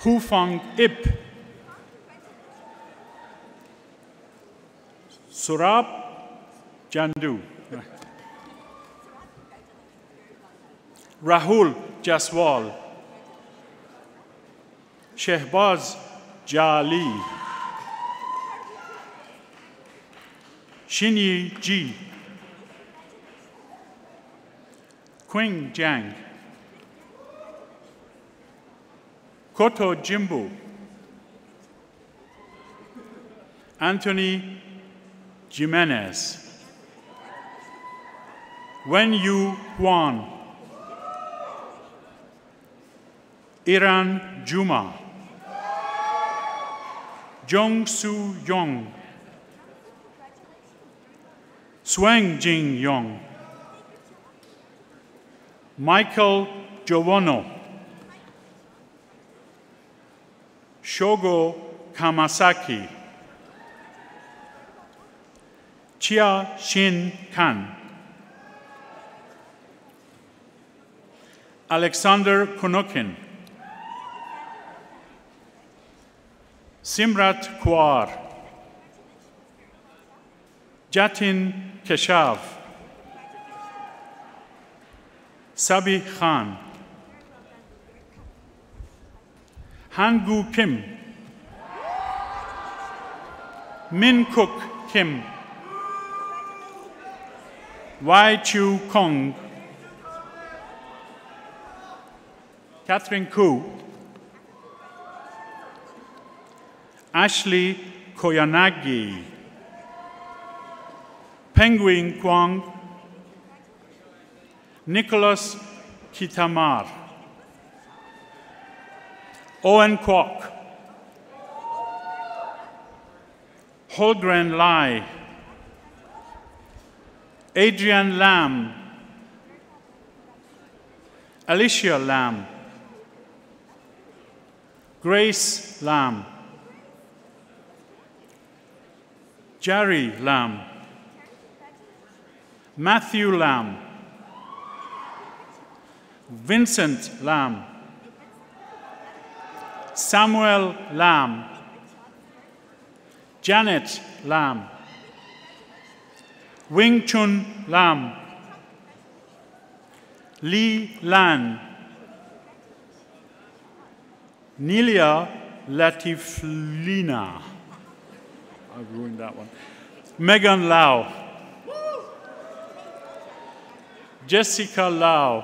Hu Fang Ip, Surab Jandu, Rahul Jaswal, Shehbaz Jali, Xinyi Ji, Qing Jiang, Koto Jimbu, Anthony Jimenez, Wen Yu Huan, Iran Juma, Jong Su Yong, Swang Jing Yong, Michael Jowono, Shogo Kamasaki, Chia Shin Kan, Alexander Konokin, Simrat Kaur, Jatin Keshav, Sabi Khan, Hangu Kim, Min Cook Kim, Wai Chu Kong, Catherine Koo, Ashley Koyanagi, Penguin Kwang, Nicholas Kitamar, Owen Kwok, Holgren Lai, Adrian Lam, Alicia Lam, Grace Lam, Jerry Lam, Matthew Lam, Vincent Lam, Samuel Lam, Janet Lam, Wing Chun Lam, Lee Lan, Nelia Latiflina, I ruined that one, Megan Lau, Jessica Lau,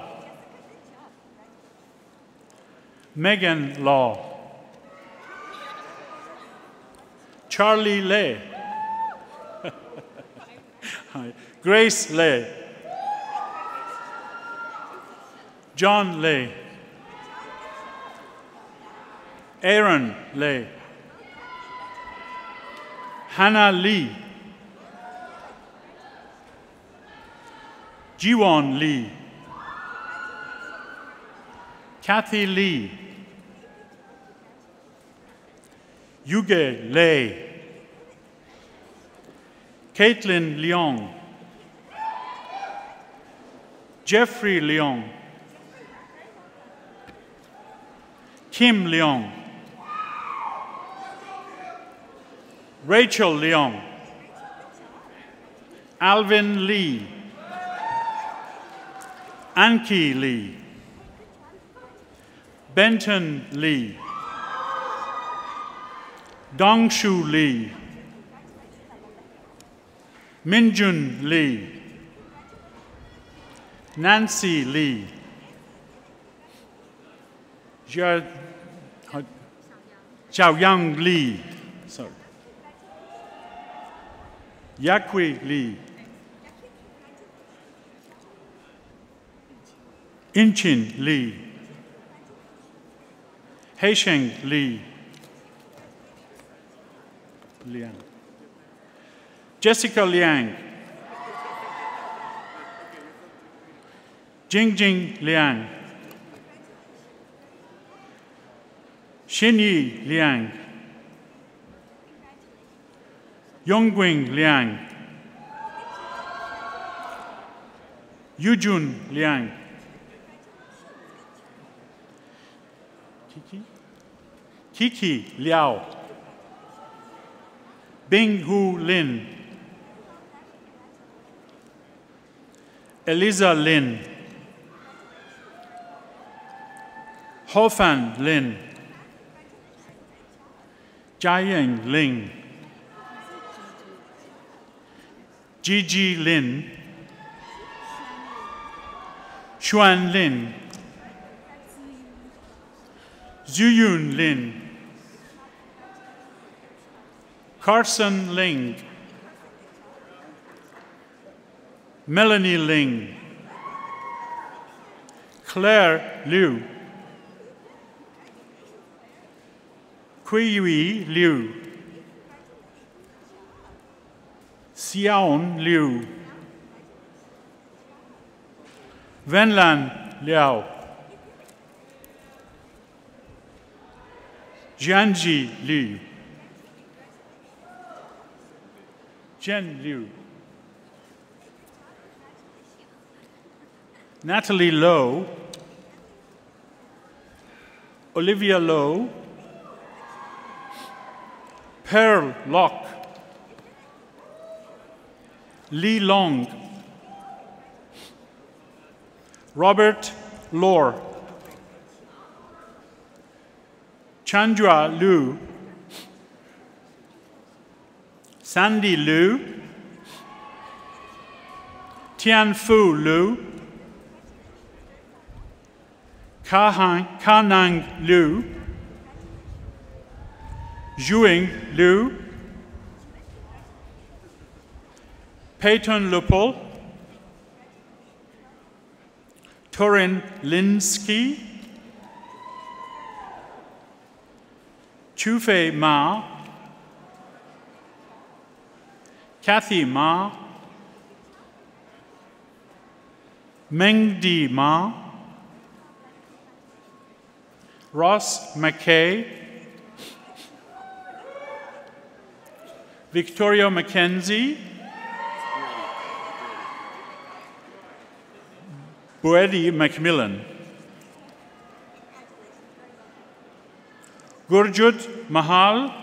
Megan Law, Charlie Lay, Grace Lay, John Lay, Aaron Lay, Hannah Lee, Jiwon Lee, Kathy Lee, Yuge Lei, Caitlin Leong, Jeffrey Leong, Kim Leong, Rachel Leong, Alvin Lee, Anki Lee, Benton Lee, Dongshu Lee, Minjun Lee, Nancy Lee, Xiaoyang Lee, sorry, Yakui Lee, Inchin Lee, Heisheng Lee, Liang, Jessica Liang, Jingjing Liang, Xinyi Liang, Yongguing Liang, Yujun Liang, Kiki Liao, Bing Hu Lin, Eliza Lin, Hofan Lin, Jiaying Ling, Gigi Lin, Xuan Lin, Zuyun Lin, Carson Ling, Melanie Ling, Claire Liu, Kuiyui Liu, Xiaon Liu, Wenlan Liao, Jianji Liu, Jen Liu, Natalie Lowe, Olivia Lowe, Pearl Locke, Lee Long, Robert Lore, Chandra Liu, Sandy Liu, Tianfu Liu, Kanang Liu, Zhuing Liu, Peyton Lupol, Torin Linsky, Chufei Ma, Kathy Ma, Mengdi Ma, Ross McKay, Victoria McKenzie, Boedi Macmillan, Gurjut Mahal,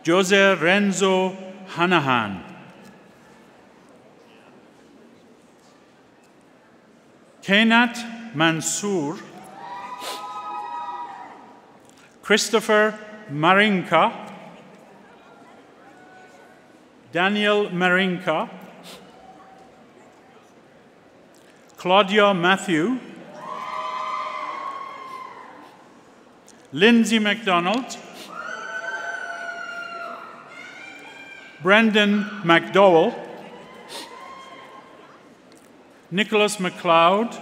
Jose Renzo Hanahan, Kainat Mansour, Christopher Marinka, Daniel Marinka, Claudia Matthew, Lindsay McDonald, Brendan McDowell, Nicholas McLeod,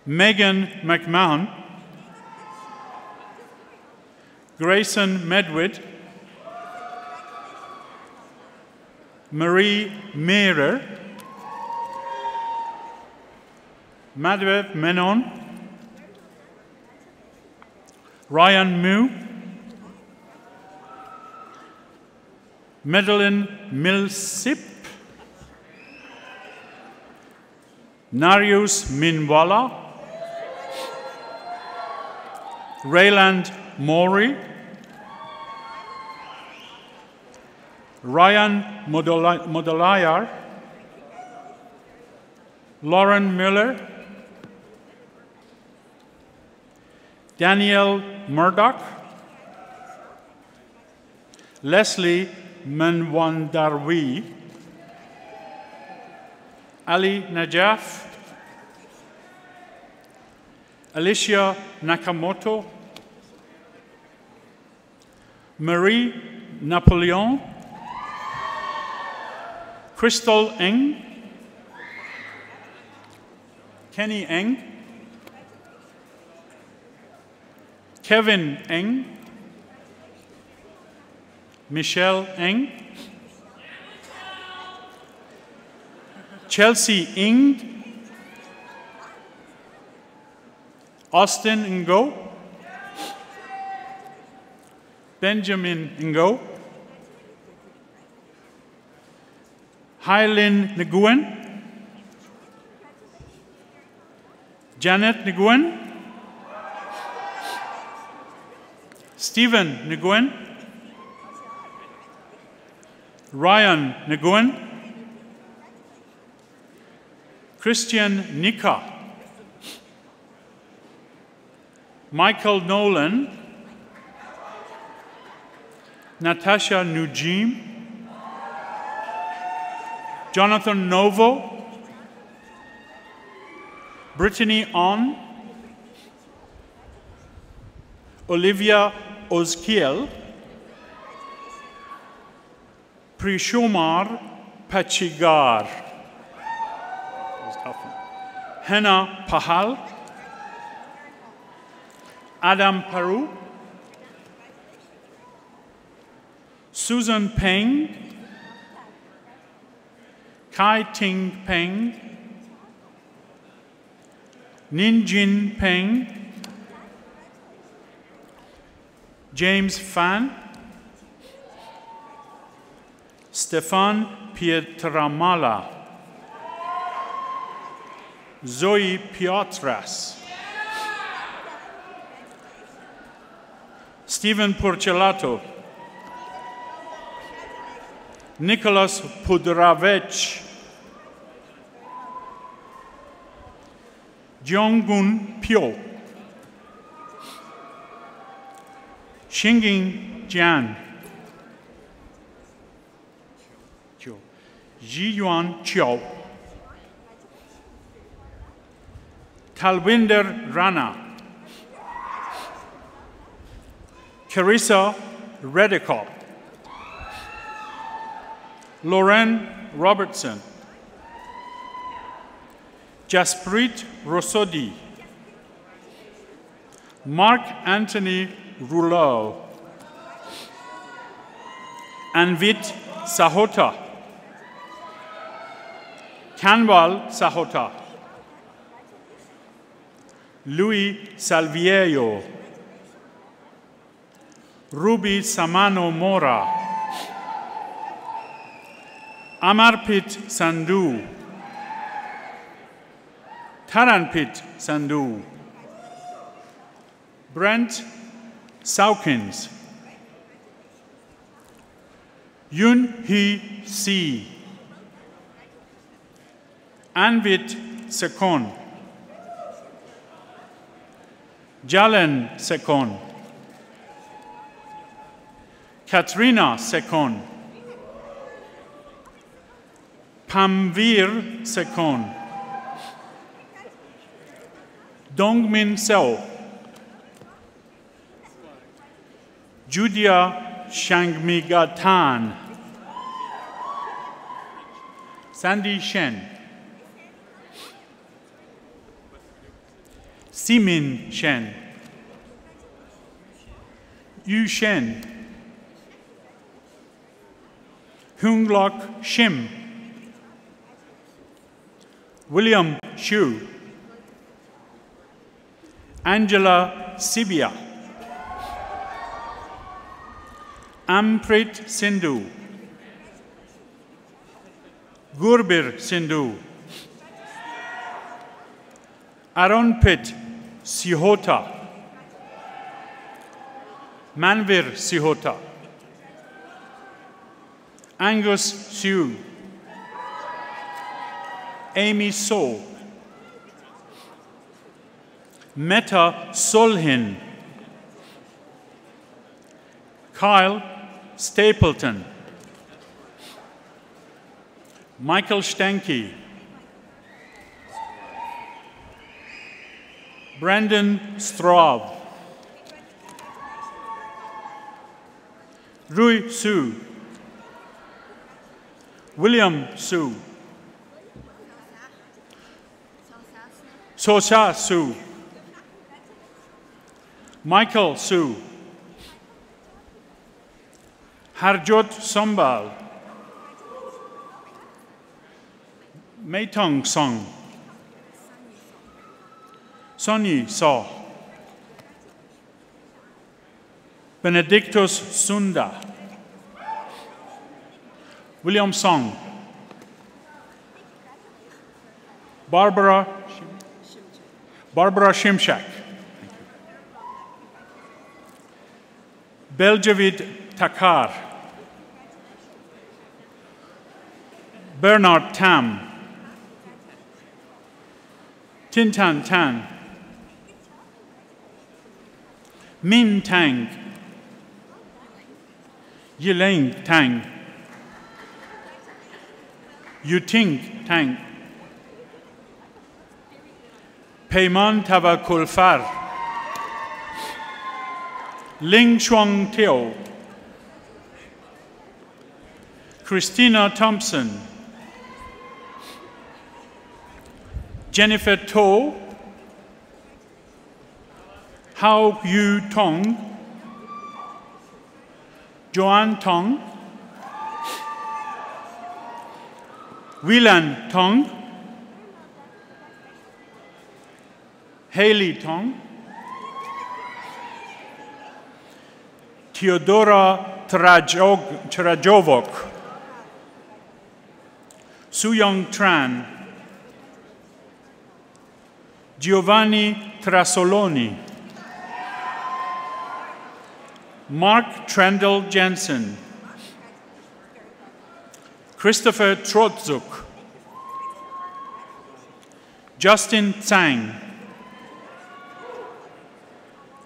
Megan McMahon, Grayson Medwid, Marie Mehrer, Madhav Menon, Ryan Moo, Madeline Millsip, Narius Minwala, Rayland Maury, Ryan Modalayar, Lauren Miller, Danielle Murdoch, Leslie Manwandarwi, Ali Najaf, Alicia Nakamoto, Marie Napoleon, Crystal Eng, Kenny Eng, Kevin Eng, Michelle Eng, Chelsea Ing, Austin Ngo, Benjamin Ngo, Hylin Nguyen, Janet Nguyen, Stephen Nguyen, Ryan Nguyen, Christian Nika, Michael Nolan, Natasha Nujim, Jonathan Novo, Brittany On, Olivia Ozkiel, Prishomar Pachigar, Henna Pahal, Adam Paru, Susan Peng, Kai Ting Peng, Ninjin Peng, James Fan, Stefan Pietramala, Zoe Piotras, Stephen Porcelato, Nicholas Pudravec, Jeonggun Pyo, Xinging Jian, Jiyuan Chiao, Talwinder Rana, Carissa Redekop, Lauren Robertson, Jasprit Rosodi, Mark Anthony Rouleau, Anvit Sahota, Kanwal Sahota, Louis Salviejo, Ruby Samano Mora, Amarpit Sandhu, Taranpit Sandhu, Brent Saukins, Yun Hee Si, Anvit Sekon, Jalen Sekon, Katrina Sekon, Pamvir Sekon, Dongmin Seo, Judia Shangmigatan, Sandy Shen, Simin Shen, Yu Shen, Hunglok Shim, William Shu, Angela Sibia, Amprit Sindhu, Gurbir Sindhu, Aronpit Sihota, Manvir Sihota, Angus Siu, Amy So, Meta Solhin, Kyle Stapleton, Michael Stenke, Brandon Straub, Rui Su, William Su, Sosha Su, Michael Su, Harjot Sombal, Meitong Song, Sonny Saw, Benedictus Sunda, William Song, Barbara Shimshak, Beljavid Takar, Bernard Tam, Tintan Tan, Min Tang, Yiling Tang, Yuting Tang, Peiman Tava Kulfar, Ling Chuang Teo, Christina Thompson, Jennifer To, Hao Yu Tong, Joanne Tong, Wilan Tong, Haley Tong, Theodora Trajovok, Suyong Tran, Giovanni Trasoloni, Mark Trendle Jensen, Christopher Trotzuk, Justin Tsang,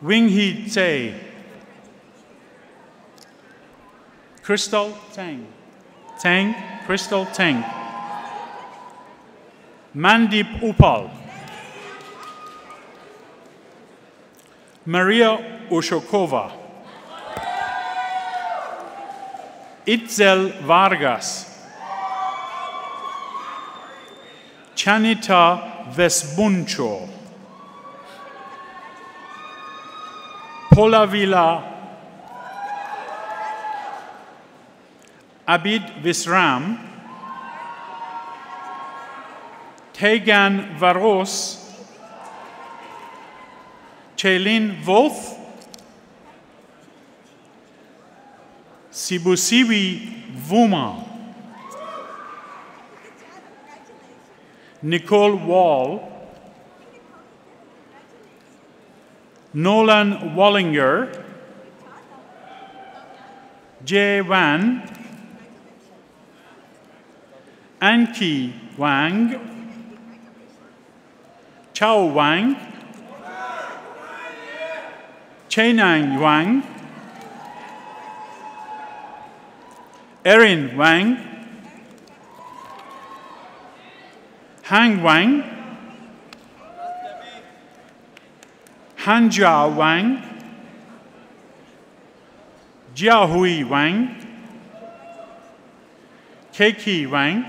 Wing-hee Tsai, Crystal Tang, Crystal Tang, Mandeep Upal, Maria Ushokova, Itzel Vargas, Chanita Vesbuncho, Polavila Abid Visram, Tegan Varos, Chaylin Voth, Sibusiwi Vuma, Nicole Wall, Nolan Wallinger, Jay Wan, Anki Wang, Chao Wang, Chenang Wang, Erin Wang, Hang Wang, Hanja Wang, Jiahui Wang, Keiki Wang,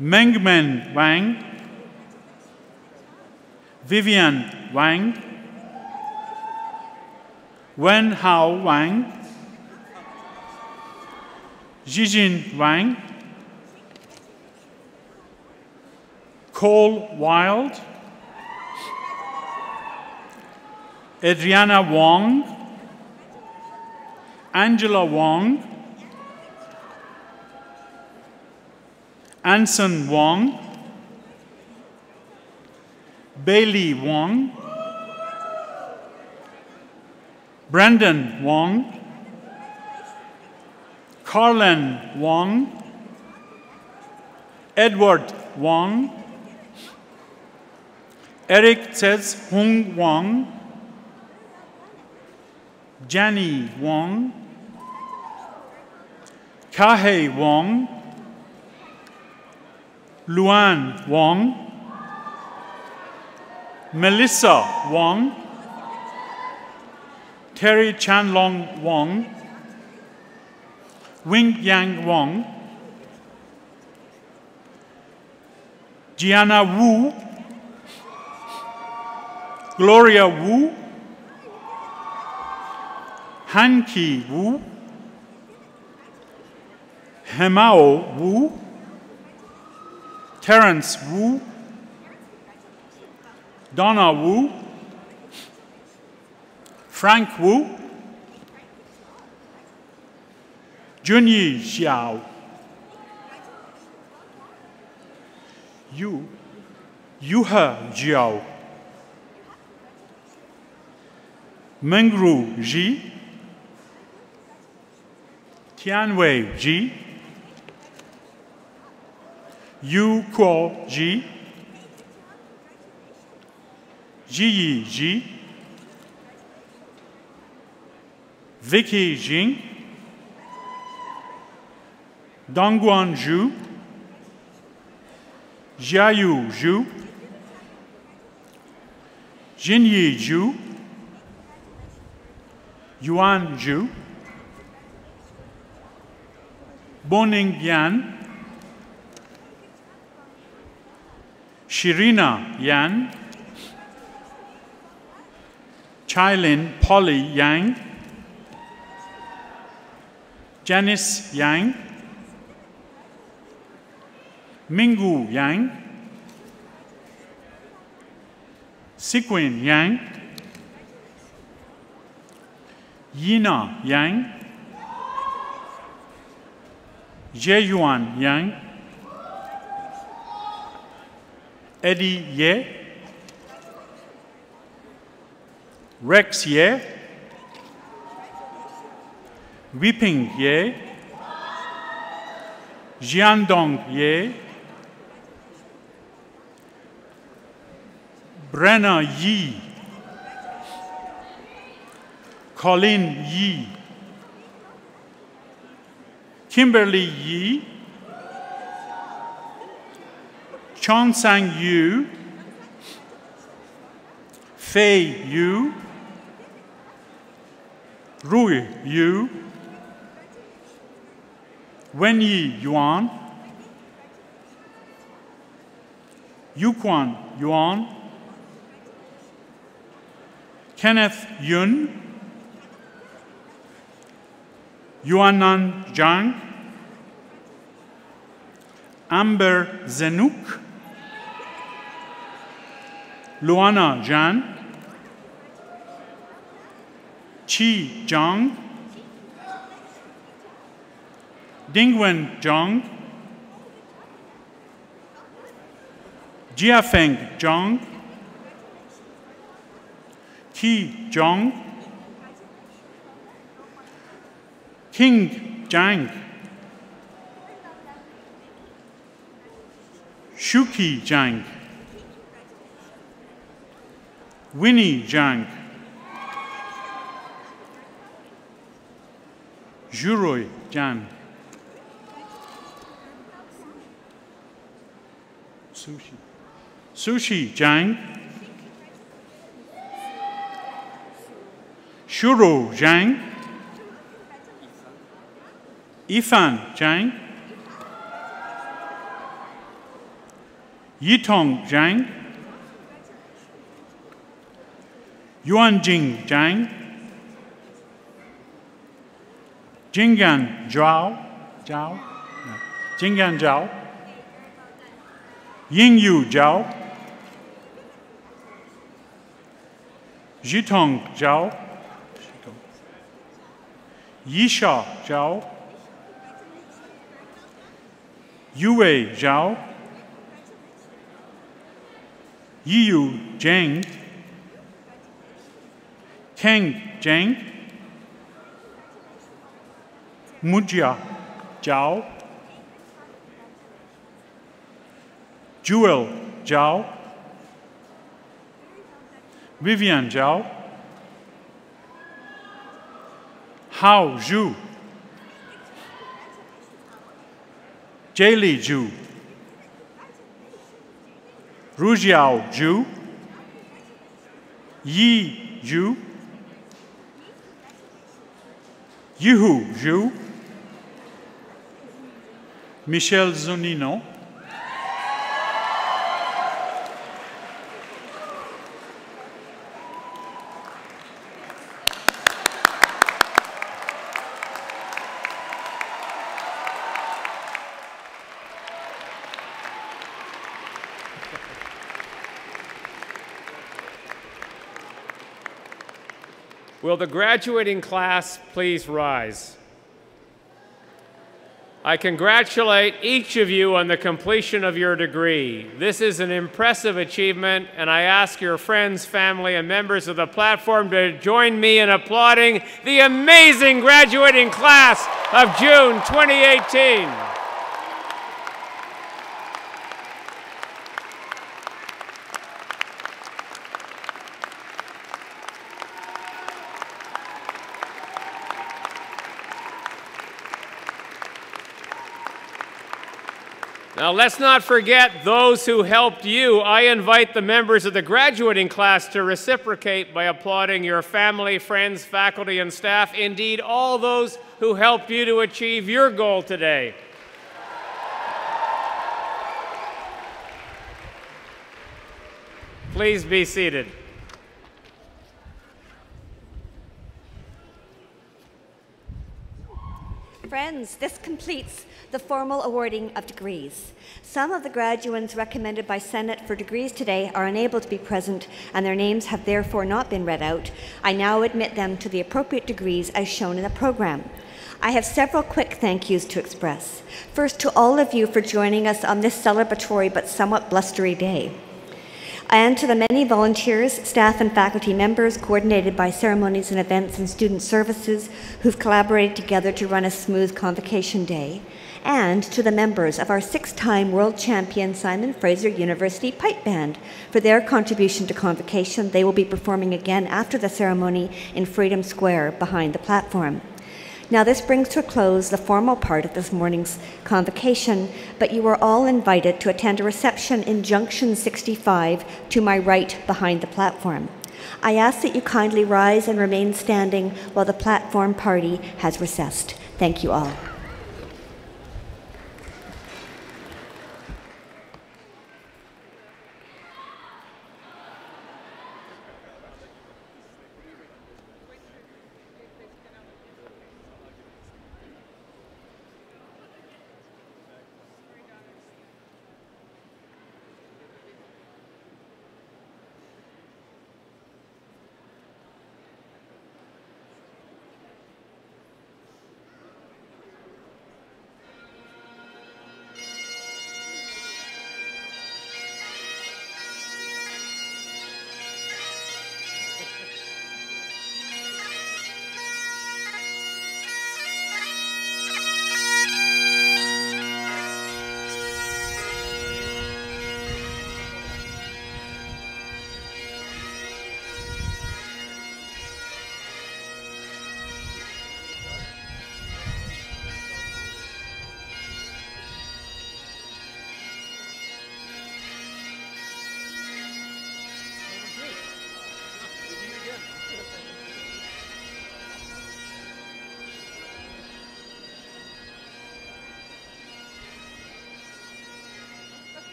Mengmen Wang, Vivian Wang, Wen Hao Wang, Jijin Wang, Cole Wild, Adriana Wong, Angela Wong, Anson Wong, Bailey Wong, Brandon Wong, Carlin Wong, Edward Wong, Eric Tses Hung Wong, Jani Wong, Kahei Wong, Luan Wong, Melissa Wong, Terry Chanlong Wong, Wing Yang Wong, Gianna Wu, Gloria Wu, Han-Ki Wu, Hemao Wu, Terence Wu, Donna Wu, Frank Wu, Junyi Xiao, Yuhe Jiao, Mengru Ji, Tianwei Ji, Yu Kuo Ji, Ji Ji, Vicky Jing, Dongguan Zhu, Jiayu Zhu, Jinyi Zhu, Yuan Zhu, Boning Yan, Shirina Yan, Chailin Polly Yang, Janice Yang, Minggu Yang, Siquin Yang, Yina Yang, Zheyuan Yang, Eddie Ye, Rex Ye, Weeping Ye, Jiandong Ye, Brenna Yi, Colin Yi, Kimberly Yi, Chong Sang Yu, Fei Yu, Rui Yu, Wenyi Yuan, Yuquan Yuan, Kenneth Yun, Yuanan Zhang, Amber Zenuk, Luana Zhan, Qi Zhang, Dingwen Zhang, Jiafeng Zhang, Qi Zhang, King Zhang, Shuqi Zhang, Winnie Zhang, Zhurui Zhang, Sushi Zhang, Shuru Zhang, Ifan Zhang, Yitong Zhang, Yuanjing Zhang, Jinggan Zhao, Jinggan Zhao, Yingyu Zhao, Jitong Zhao, Yisha Zhao, Yue Zhao, Yiyu Zheng, Keng Zheng, Mujia Zhao, Jewel Zhao, Vivian Zhao, Hao Zhu, Jayli Zhu, Rujiao Zhu, Yi Zhu, Yihu Zhu, Michel Zonino, Will the graduating class please rise? I congratulate each of you on the completion of your degree. This is an impressive achievement, and I ask your friends, family, and members of the platform to join me in applauding the amazing graduating class of June 2018. Now, let's not forget those who helped you. I invite the members of the graduating class to reciprocate by applauding your family, friends, faculty, and staff, indeed all those who helped you to achieve your goal today. Please be seated. Friends, this completes the formal awarding of degrees. Some of the graduates recommended by Senate for degrees today are unable to be present, and their names have therefore not been read out. I now admit them to the appropriate degrees as shown in the program. I have several quick thank yous to express. First, to all of you for joining us on this celebratory but somewhat blustery day. and to the many volunteers, staff, and faculty members coordinated by Ceremonies and Events and Student Services who've collaborated together to run a smooth Convocation Day, and to the members of our 6-time world champion Simon Fraser University Pipe Band for their contribution to Convocation. They will be performing again after the ceremony in Freedom Square behind the platform. Now, this brings to a close the formal part of this morning's convocation, but you are all invited to attend a reception in Junction 65 to my right behind the platform. I ask that you kindly rise and remain standing while the platform party has recessed. Thank you all.